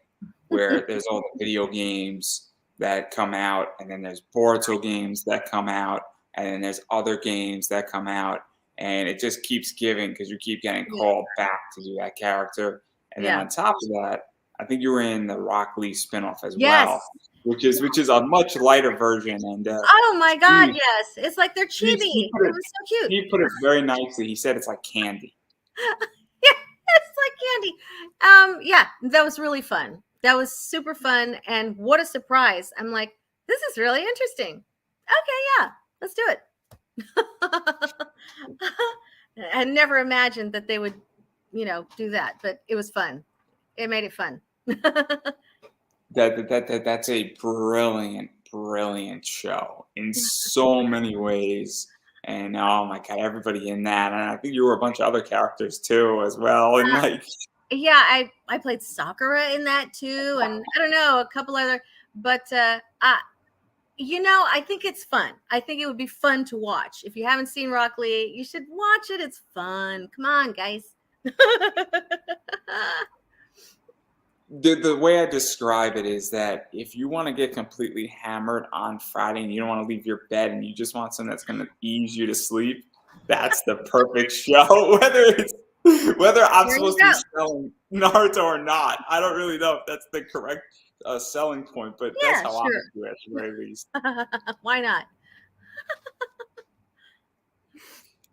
Where there's all the video games that come out, and then there's Boruto games that come out, and then there's other games that come out, and it just keeps giving because you keep getting Yeah. called back to do that character. And then Yeah. on top of that, I think you were in the Rock Lee spinoff as Yes. well, which is a much lighter version. And oh my God, yes, it's like they're chibi. He It was so cute. He put it very nicely. He said it's like candy. Yeah, it's like candy. Yeah, that was really fun. That was super fun, and what a surprise! I'm like, this is really interesting. Okay, yeah, let's do it. I never imagined that they would, do that, but it was fun. It made it fun. That's a brilliant show in so many ways. And oh my God, everybody in that. And I think you were a bunch of other characters too, as well. And yeah, I played Sakura in that too, and I don't know, a couple other, but I think it's fun. I think it would be fun to watch. If you haven't seen Rock Lee, you should watch it. It's fun. Come on, guys. The way I describe it is that if you want to get completely hammered on Friday and you don't want to leave your bed and you just want something that's going to ease you to sleep, that's the perfect show. Whether I'm supposed to be selling Naruto or not, I don't really know if that's the correct selling point, but that's how I do it at the very least. Why not?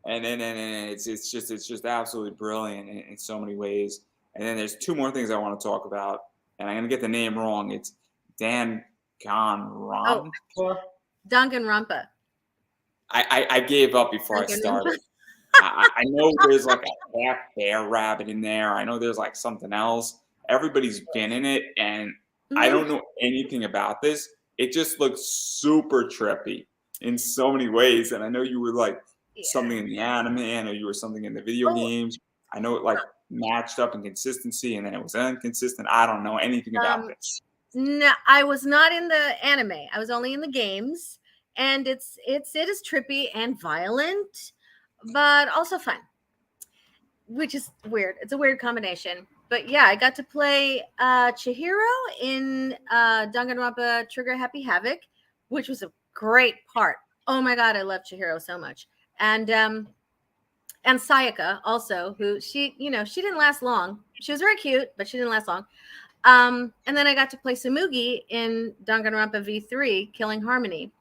And it's just absolutely brilliant in so many ways. And then there's two more things I want to talk about, and I'm gonna get the name wrong. It's Danganronpa. Danganronpa. I gave up before I started. I know there's like a half bear rabbit in there. I know there's like something else. Everybody's been in it, and I don't know anything about this. It just looks super trippy in so many ways. And I know you were like something in the anime. I know you were something in the video games. I know it like matched up in consistency, and then it was inconsistent. I don't know anything about this. No, I was not in the anime. I was only in the games, and it is trippy and violent, but also fun, which is weird. It's a weird combination. But yeah, I got to play Chihiro in Danganronpa Trigger Happy Havoc, which was a great part. Oh my God, I love Chihiro so much. And Sayaka also, who she didn't last long. She was very cute, but she didn't last long. And then I got to play Tsumugi in Danganronpa V3, Killing Harmony.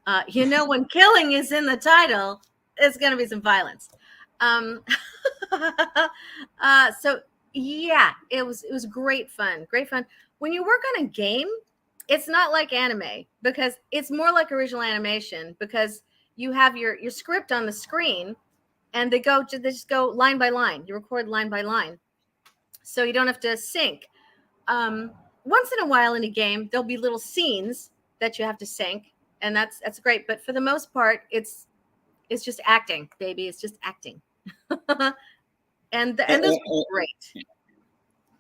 When killing is in the title, it's going to be some violence. So yeah, it was great fun. Great fun. When you work on a game, it's not like anime because it's more like original animation because you have your script on the screen. And they just go line by line. You record line by line. So you don't have to sync. Once in a while in a game, there'll be little scenes that you have to sync. And that's great. But for the most part, it's just acting, baby. It's just acting. and those are great.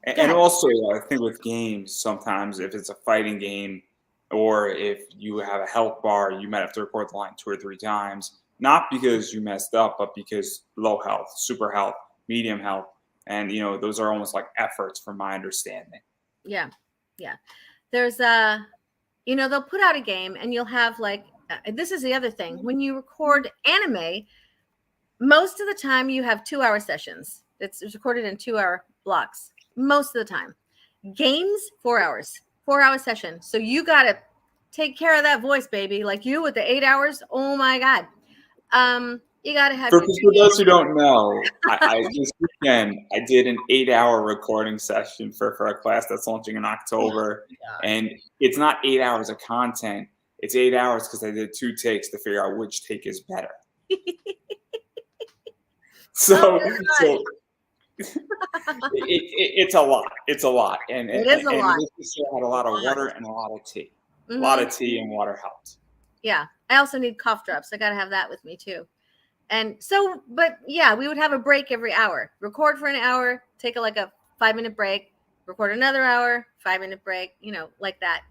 And also, I think with games, sometimes if it's a fighting game or if you have a health bar, you might have to record the line 2 or 3 times. Not because you messed up, but because low health, super health, medium health. And, those are almost like efforts from my understanding. Yeah. Yeah. There's they'll put out a game and you'll have this is the other thing. When you record anime, most of the time you have 2-hour sessions. It's recorded in 2-hour blocks. Most of the time. Games, 4 hours. 4-hour session. So you got to take care of that voice, baby. Like you with the 8 hours. Oh my God. You gotta have. For those who don't know, I this weekend I did an 8-hour recording session for a class that's launching in October, and it's not 8 hours of content. It's 8 hours because I did 2 takes to figure out which take is better. So it's a lot. It's a lot, and it is a lot. This show had a lot of water and a lot of tea. Mm-hmm. A lot of tea and water helped. Yeah, I also need cough drops. I gotta have that with me too. And so, but yeah, we would have a break every hour. Record for an hour, take a 5-minute break, record another hour, 5-minute break, like that.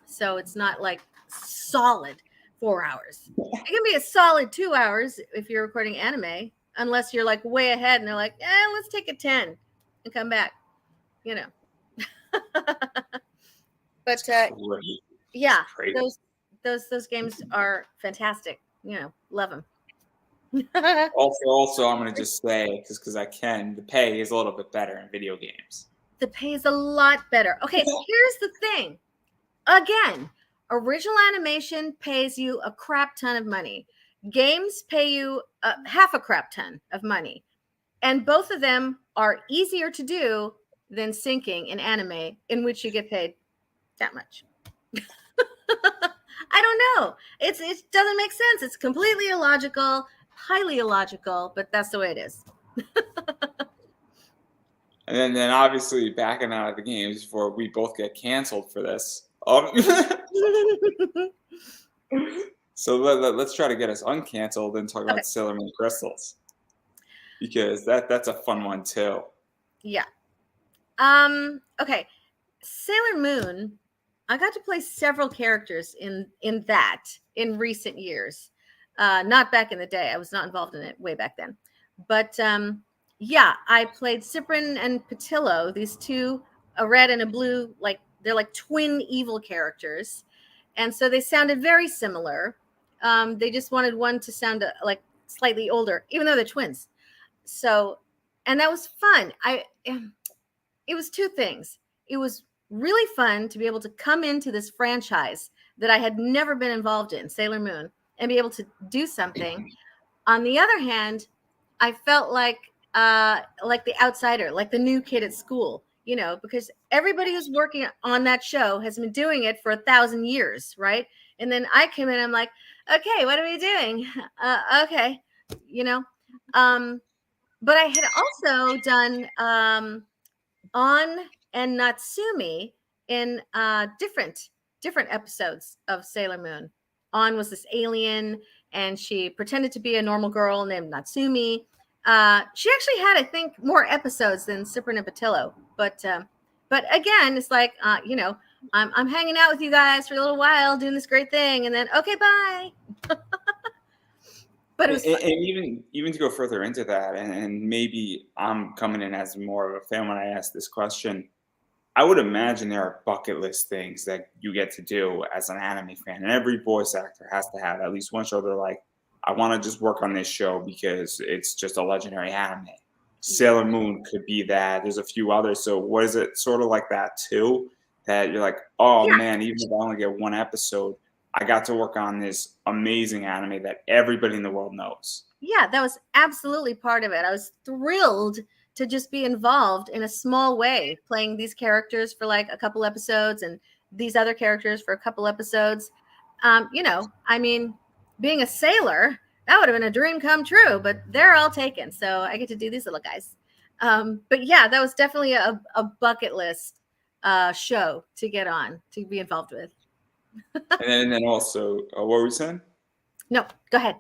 So it's not like solid 4 hours. It can be a solid 2 hours if you're recording anime, unless you're way ahead and they're like, let's take a 10 and come back, But yeah, those games are fantastic. Love them. also, I'm going to just say, because I can, the pay is a little bit better in video games. The pay is a lot better. Okay, here's the thing. Again, original animation pays you a crap ton of money. Games pay you half a crap ton of money. And both of them are easier to do than syncing in anime, in which you get paid that much. I don't know. It doesn't make sense. It's completely illogical, highly illogical, but that's the way it is. And then obviously backing out of the games before we both get canceled for this. So let's try to get us uncanceled and talk about Sailor Moon Crystals, because that's a fun one too. Yeah. Okay. Sailor Moon, I got to play several characters in that in recent years. Not back in the day. I was not involved in it way back then. But yeah, I played Cyprian and Patillo, these two, a red and a blue, like they're like twin evil characters. And so they sounded very similar. They just wanted one to sound like slightly older, even though they're twins. So, and that was fun. It was two things. It was really fun to be able to come into this franchise that I had never been involved in, Sailor Moon, and be able to do something. On the other hand, I felt like the outsider, like the new kid at school, you know, because everybody who's working on that show has been doing it for 1,000 years, right? And then I came in, I'm like, okay, what are we doing? Okay, you know. But I had also done On and Natsumi in different episodes of Sailor Moon. On was this alien, and she pretended to be a normal girl named Natsumi. She actually had, I think, more episodes than Cyprian and Patillo. But again, it's like, you know, I'm hanging out with you guys for a little while, doing this great thing, and then okay, bye. But it was fun. And even to go further into that, and maybe I'm coming in as more of a fan when I ask this question, I would imagine there are bucket list things that you get to do as an anime fan, and every voice actor has to have at least one show they're like, I want to just work on this show because it's just a legendary anime. Sailor Moon could be that. There's a few others. So what is it sort of like that too? That you're like, oh man, even if I only get one episode, I got to work on this amazing anime that everybody in the world knows. Yeah, that was absolutely part of it. I was thrilled to just be involved in a small way, playing these characters for like a couple episodes and these other characters for a couple episodes. You know, I mean, being a sailor, that would have been a dream come true, but they're all taken. So I get to do these little guys. But yeah, that was definitely a bucket list show to get on, to be involved with. And then also, what were we saying? No, go ahead.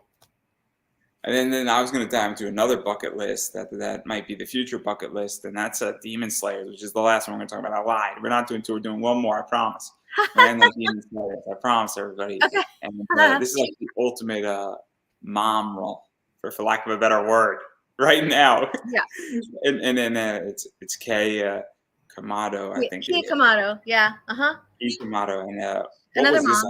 And then I was going to dive into another bucket list that might be the future bucket list, and that's Demon Slayer, which is the last one we're going to talk about. I lied. We're not doing two. We're doing one more, I promise. And then Demon Slayer, I promise everybody. Okay. And this is like the ultimate mom role, for lack of a better word, right now. Yeah. And then it's Kei Kamado, I think. Kei Kamado, yeah. Kei Kamado, and another mom.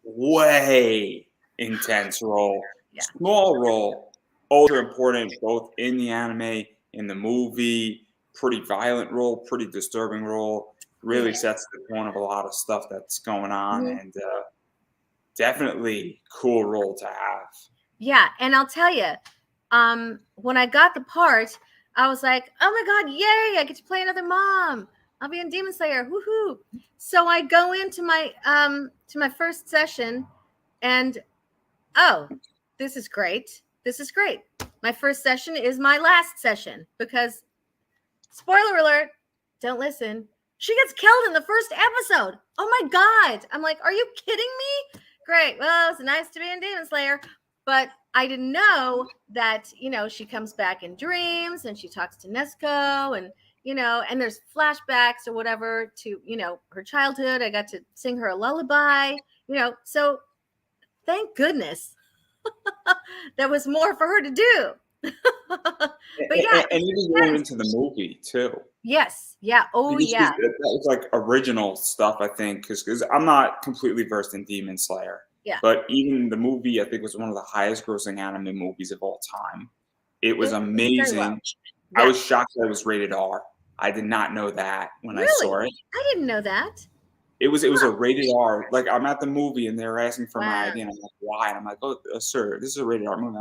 Way intense role. Yeah. Small role, ultra important, both in the anime, in the movie. Pretty violent role, pretty disturbing role. Really sets the tone of a lot of stuff that's going on, and definitely cool role to have. Yeah, and I'll tell you, when I got the part, I was like, "Oh my god, yay! I get to play another mom. I'll be in Demon Slayer, woohoo!" So I go into my first session, and oh, this is great. This is great. My first session is my last session because, spoiler alert, don't listen. She gets killed in the first episode. Oh my god. I'm like, are you kidding me? Great. Well, it's nice to be in Demon Slayer. But I didn't know that, you know, she comes back in dreams and she talks to Nezuko and, you know, and there's flashbacks or whatever to, you know, her childhood. I got to sing her a lullaby, you know, so thank goodness there was more for her to do. But yeah, and even going into the movie too. Yes. Yeah. Oh, yeah. That was like original stuff, I think, because I'm not completely versed in Demon Slayer. Yeah. But even the movie, I think, was one of the highest grossing anime movies of all time. It was amazing. Well. I was shocked that it was rated R. I did not know that when I Really? saw it. I didn't know that. It was a rated R. Like, I'm at the movie and they're asking for my Wow. ID, and I'm like, why? And I'm like, oh, sir, this is a rated R movie.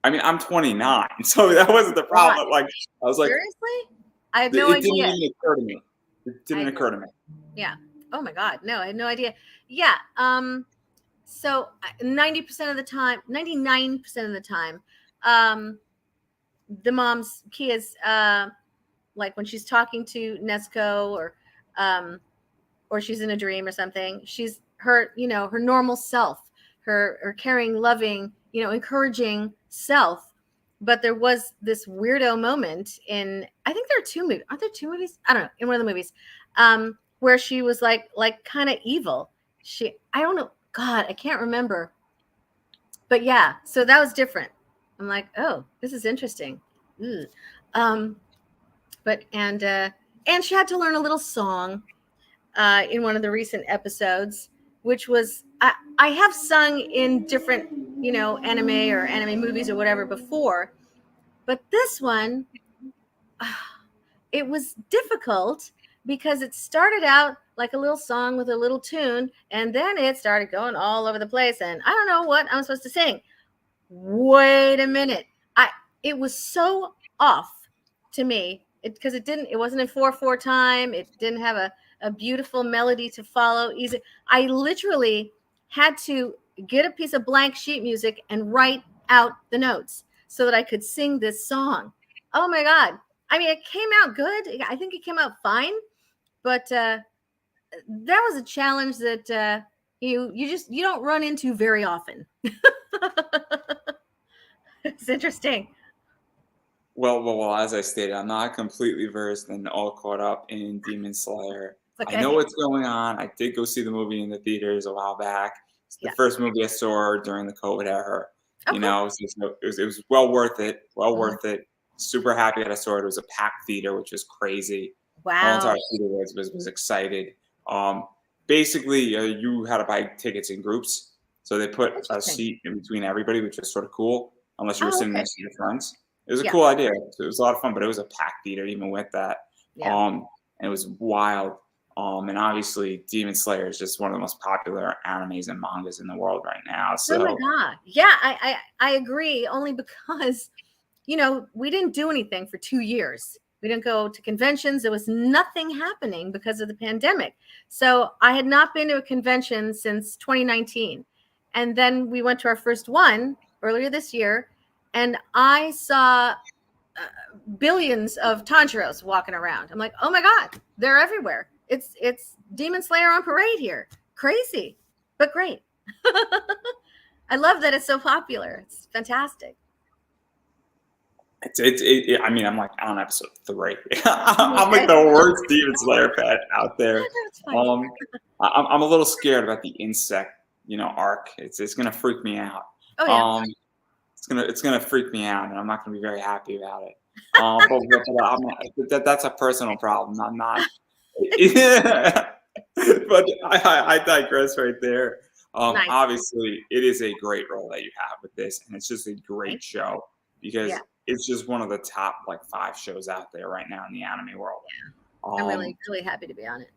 I mean, I'm 29, so that wasn't the What? problem. Like, I was like, Seriously? I had it no didn't idea. even occur to me. It I didn't had no occur to me. Yeah. Oh my God. No, I had no idea. Yeah. So 90% of the time, 99% of the time, the mom's Kia's like when she's talking to Nesco or she's in a dream or something, she's her, her normal self, her caring, loving, encouraging self. But there was this weirdo moment in, I think there are two movies. Aren't there two movies? I don't know. In one of the movies, where she was like kind of evil. I don't know. God, I can't remember. But yeah, so that was different. I'm like, oh, this is interesting. Ugh. But and she had to learn a little song in one of the recent episodes, which was I have sung in different anime or anime movies or whatever before, but this one it was difficult because it started out like a little song with a little tune, and then it started going all over the place, and I don't know what I'm supposed to sing. Wait a minute. It was so off to me because it wasn't in 4/4 time. It didn't have a beautiful melody to follow easy. I literally had to get a piece of blank sheet music and write out the notes so that I could sing this song. Oh my God. I mean, it came out good. I think it came out fine, but that was a challenge that you don't run into very often. It's interesting. Well, as I stated, I'm not completely versed and all caught up in Demon Slayer. Okay. I know what's going on. I did go see the movie in the theaters a while back. It's the Yeah. first movie I saw during the COVID era. Okay. So it was well worth it. Well Mhm. worth it. Super happy that I saw it. It was a packed theater, which was crazy. The whole Wow. entire theater was excited. Basically, you had to buy tickets in groups, so they put a Interesting. seat in between everybody, which was sort of cool. Unless you were Oh, sitting okay. next to your friends. It was a Yeah. cool idea. It was a lot of fun, but it was a packed theater even with that. Yeah. And it was wild. And obviously, Demon Slayer is just one of the most popular animes and mangas in the world right now. Oh my So God. Yeah, I agree. Only because we didn't do anything for 2 years. We didn't go to conventions. There was nothing happening because of the pandemic. So I had not been to a convention since 2019, and then we went to our first one earlier this year, and I saw billions of Tanjiros walking around. I'm like, oh my God, they're everywhere. It's Demon Slayer on parade here. Crazy, but great. I love that it's so popular. It's fantastic. I mean, I'm like on episode 3. I'm like the worst Demon Slayer fan out there. That's fine. I'm a little scared about the insect, arc. It's gonna freak me out. Oh yeah. It's gonna freak me out, and I'm not gonna be very happy about it. That's a personal problem. I'm not. But I digress right there. Nice. Obviously, it is a great role that you have with this, and it's just a great show because Yeah. it's just one of the top 5 shows out there right now in the anime world. I'm really happy to be on it.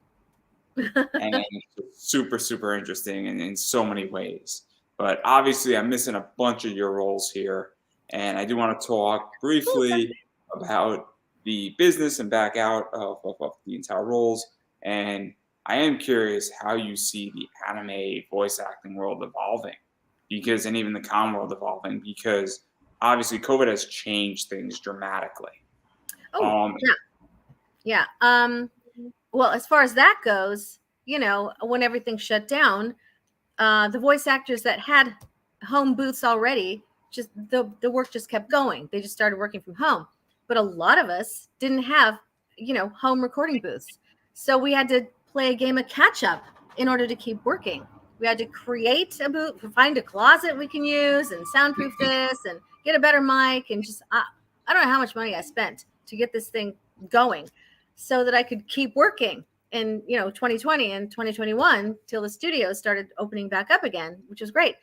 And it's super, super interesting in so many ways. But obviously, I'm missing a bunch of your roles here, and I do want to talk briefly about the business and back out of the entire roles. And I am curious how you see the anime voice acting world evolving, and even the con world evolving, because obviously COVID has changed things dramatically. Oh, yeah. Well, as far as that goes, when everything shut down, the voice actors that had home booths already, just the work just kept going. They just started working from home. But a lot of us didn't have, home recording booths. So we had to play a game of catch up in order to keep working. We had to create a booth, find a closet we can use and soundproof this and get a better mic. And just, I don't know how much money I spent to get this thing going so that I could keep working in 2020 and 2021 till the studios started opening back up again, which was great.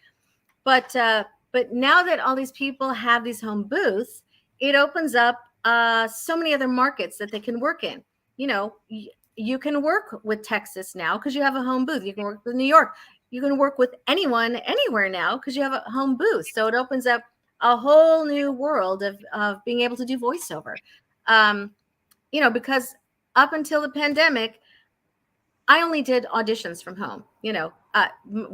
But now that all these people have these home booths, it opens up so many other markets that they can work in. you can work with Texas now because you have a home booth. You can work with New York. You can work with anyone anywhere now because you have a home booth. So it opens up a whole new world of being able to do voiceover. Because up until the pandemic, I only did auditions from home,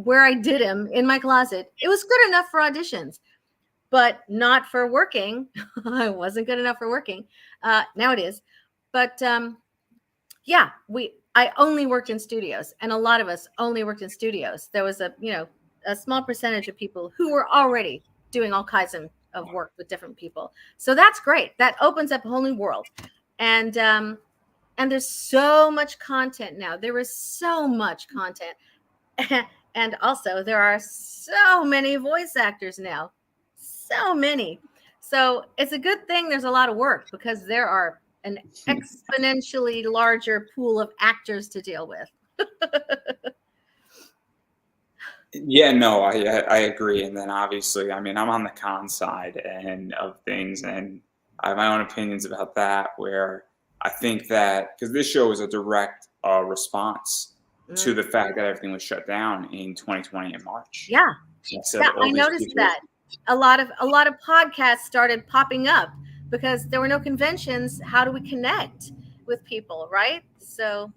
where I did them in my closet. It was good enough for auditions, but not for working. I wasn't good enough for working. Now it is. But I only worked in studios, and a lot of us only worked in studios. There was a small percentage of people who were already doing all kinds of work with different people. So that's great. That opens up a whole new world. And there's so much content now. There is so much content. And also there are so many voice actors now. So many. So it's a good thing there's a lot of work because there are an exponentially larger pool of actors to deal with. Yeah, no, I agree. And then obviously, I mean, I'm on the con side and of things, and I have my own opinions about that, where I think that because this show is a direct response to the fact that everything was shut down in 2020 in March. Yeah, I noticed that a lot of podcasts started popping up because there were no conventions. How do we connect with people, right? So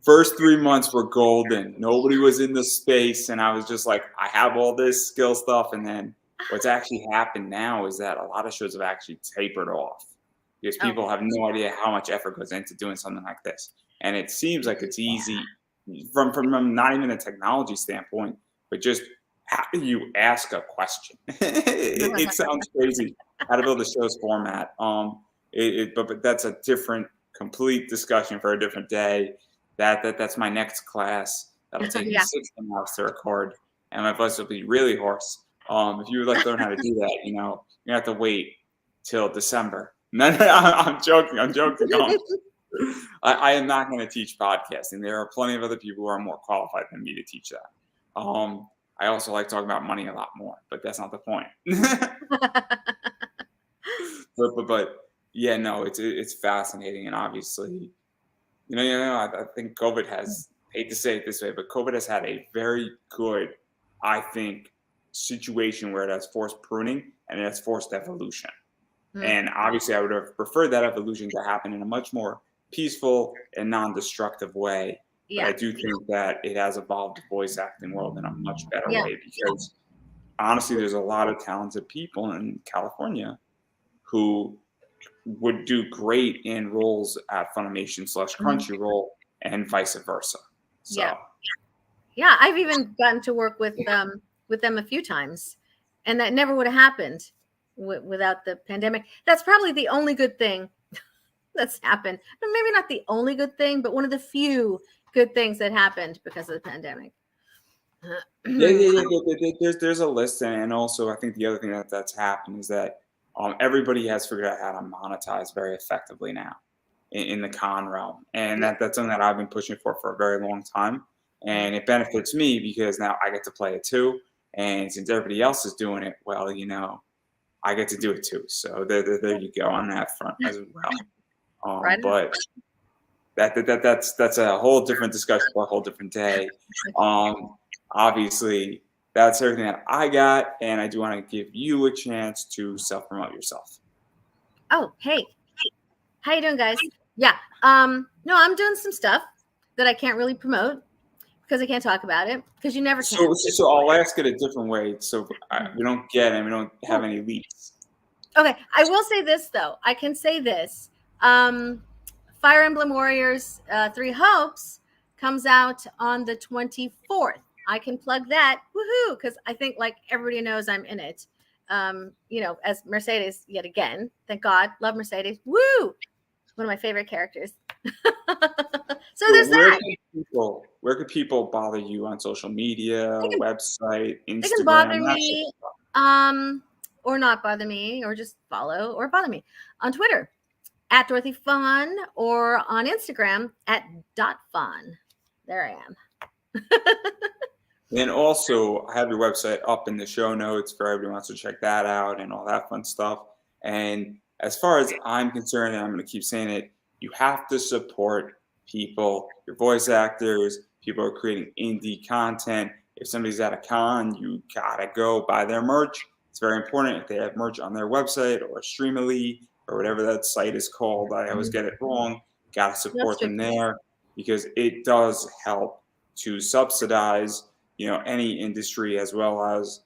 first 3 months were golden. Nobody was in the space, and I was just like, I have all this skill stuff. And then what's actually happened now is that a lot of shows have actually tapered off because people have no idea how much effort goes into doing something like this. And it seems like it's easy from not even a technology standpoint, but just how do you ask a question? It sounds crazy how to build a show's format. But that's a different, complete discussion for a different day. That's my next class. That'll take me 16 hours to record, and my voice will be really hoarse. If you would like to learn how to do that, you have to wait till December. No, I'm joking. I am not going to teach podcasting. There are plenty of other people who are more qualified than me to teach that. I also like talking about money a lot more, but that's not the point. but yeah, no, it's fascinating, and obviously, I think COVID has, hate to say it this way, but COVID has had a very good, I think, situation where it has forced pruning and it has forced evolution. And obviously, I would have preferred that evolution to happen in a much more peaceful and non-destructive way. But I do think that it has evolved the voice acting world in a much better way because honestly, there's a lot of talented people in California who would do great in roles at Funimation / Crunchyroll and vice versa. So yeah, I've even gotten to work with them a few times, and that never would have happened without the pandemic. That's probably the only good thing that's happened. Maybe not the only good thing, but one of the few good things that happened because of the pandemic. There's a list, and also I think the other thing that's happened is that everybody has figured out how to monetize very effectively now in the con realm, and that's something that I've been pushing for a very long time, and it benefits me because now I get to play it too, and since everybody else is doing it, well, I get to do it too. So there you go on that front as well. But that's a whole different discussion for a whole different day. Obviously, that's everything that I got, and I do want to give you a chance to self-promote yourself. Oh, hey. How you doing, guys? Yeah. No, I'm doing some stuff that I can't really promote because I can't talk about it because you never can. So I'll ask it a different way so we don't get and we don't have any leaks. Okay. I will say this, though. I can say this. Fire Emblem Warriors 3 Hopes comes out on the 24th. I can plug that. Woohoo! Because I think everybody knows I'm in it. As Mercedes yet again. Thank God. Love Mercedes. Woo! One of my favorite characters. So there's that. Where can people bother you on social media, website, Instagram? They can bother me, or not bother me, or just follow or bother me on Twitter at Dorothy Fahn or on Instagram at .Fahn. There I am. And also, I have your website up in the show notes for everyone who wants to check that out and all that fun stuff. And as far as I'm concerned, and I'm going to keep saying it, you have to support people, your voice actors, people are creating indie content. If somebody's at a con, you gotta go buy their merch. It's very important if they have merch on their website or Streamily or whatever that site is called. I always get it wrong. Gotta support them there because it does help to subsidize, any industry, as well as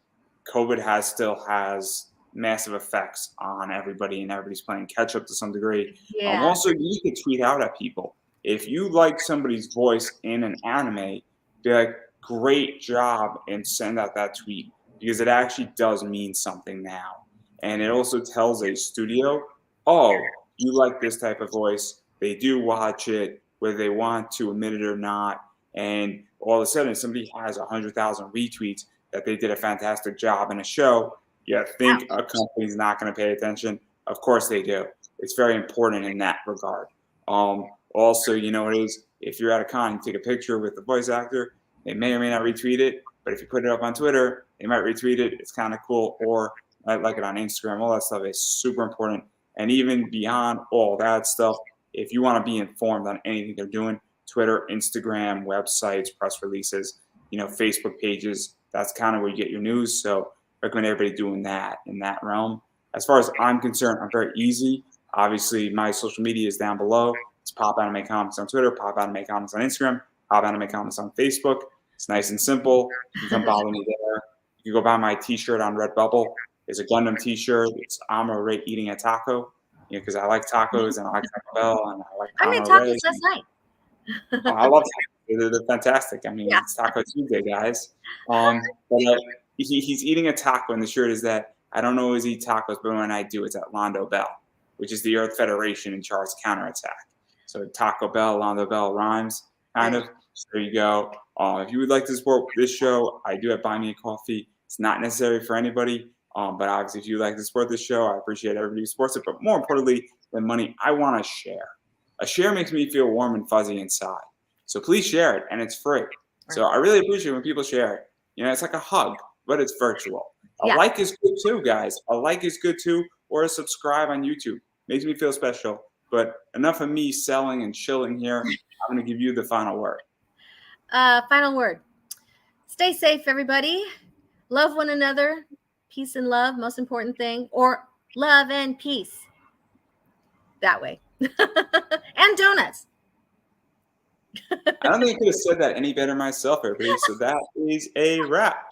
COVID still has massive effects on everybody, and everybody's playing catch up to some degree. Yeah. Also, you can tweet out at people. If you like somebody's voice in an anime, be like, great job, and send out that tweet because it actually does mean something now. And it also tells a studio, oh, you like this type of voice. They do watch it, whether they want to admit it or not. And all of a sudden, somebody has 100,000 retweets that they did a fantastic job in a show. You think a company's not going to pay attention? Of course they do. It's very important in that regard. Also, you know what it is? If you're at a con, you take a picture with the voice actor, they may or may not retweet it, but if you put it up on Twitter, they might retweet it. It's kind of cool, or might like it on Instagram. All that stuff is super important. And even beyond all that stuff, if you want to be informed on anything they're doing, Twitter, Instagram, websites, press releases, Facebook pages, that's kind of where you get your news. So I recommend everybody doing that in that realm. As far as I'm concerned, I'm very easy. Obviously, my social media is down below. It's Pop Anime Comics on Twitter, Pop Anime Comics on Instagram, Pop Anime Comics on Facebook. It's nice and simple. You can come bother me there. You can go buy my t-shirt on Redbubble. It's a Gundam t-shirt. It's Amuro Ray eating a taco, because I like tacos and I like Taco Bell and I like I made Amuro tacos Ray. last night. I love tacos. They're fantastic. I mean, It's Taco Tuesday, guys. But he's eating a taco, and the shirt is that I don't always eat tacos, but when I do, it's at Londo Bell, which is the Earth Federation in Char's counterattack. So Taco Bell, Londo Bell rhymes, kind of. So there you go. If you would like to support this show, I do have Buy Me a Coffee. It's not necessary for anybody, but obviously, if you'd like to support this show, I appreciate everybody who supports it. But more importantly than money, I want to share. A share makes me feel warm and fuzzy inside. So please share it, and it's free. So I really appreciate when people share it. It's like a hug, but it's virtual. A like is good too, guys. A like is good too, or a subscribe on YouTube. Makes me feel special. But enough of me selling and chilling here. I'm going to give you the final word. Final word. Stay safe, everybody. Love one another. Peace and love, most important thing. Or love and peace. That way. And donuts. I don't think I could have said that any better myself, everybody. So that is a wrap.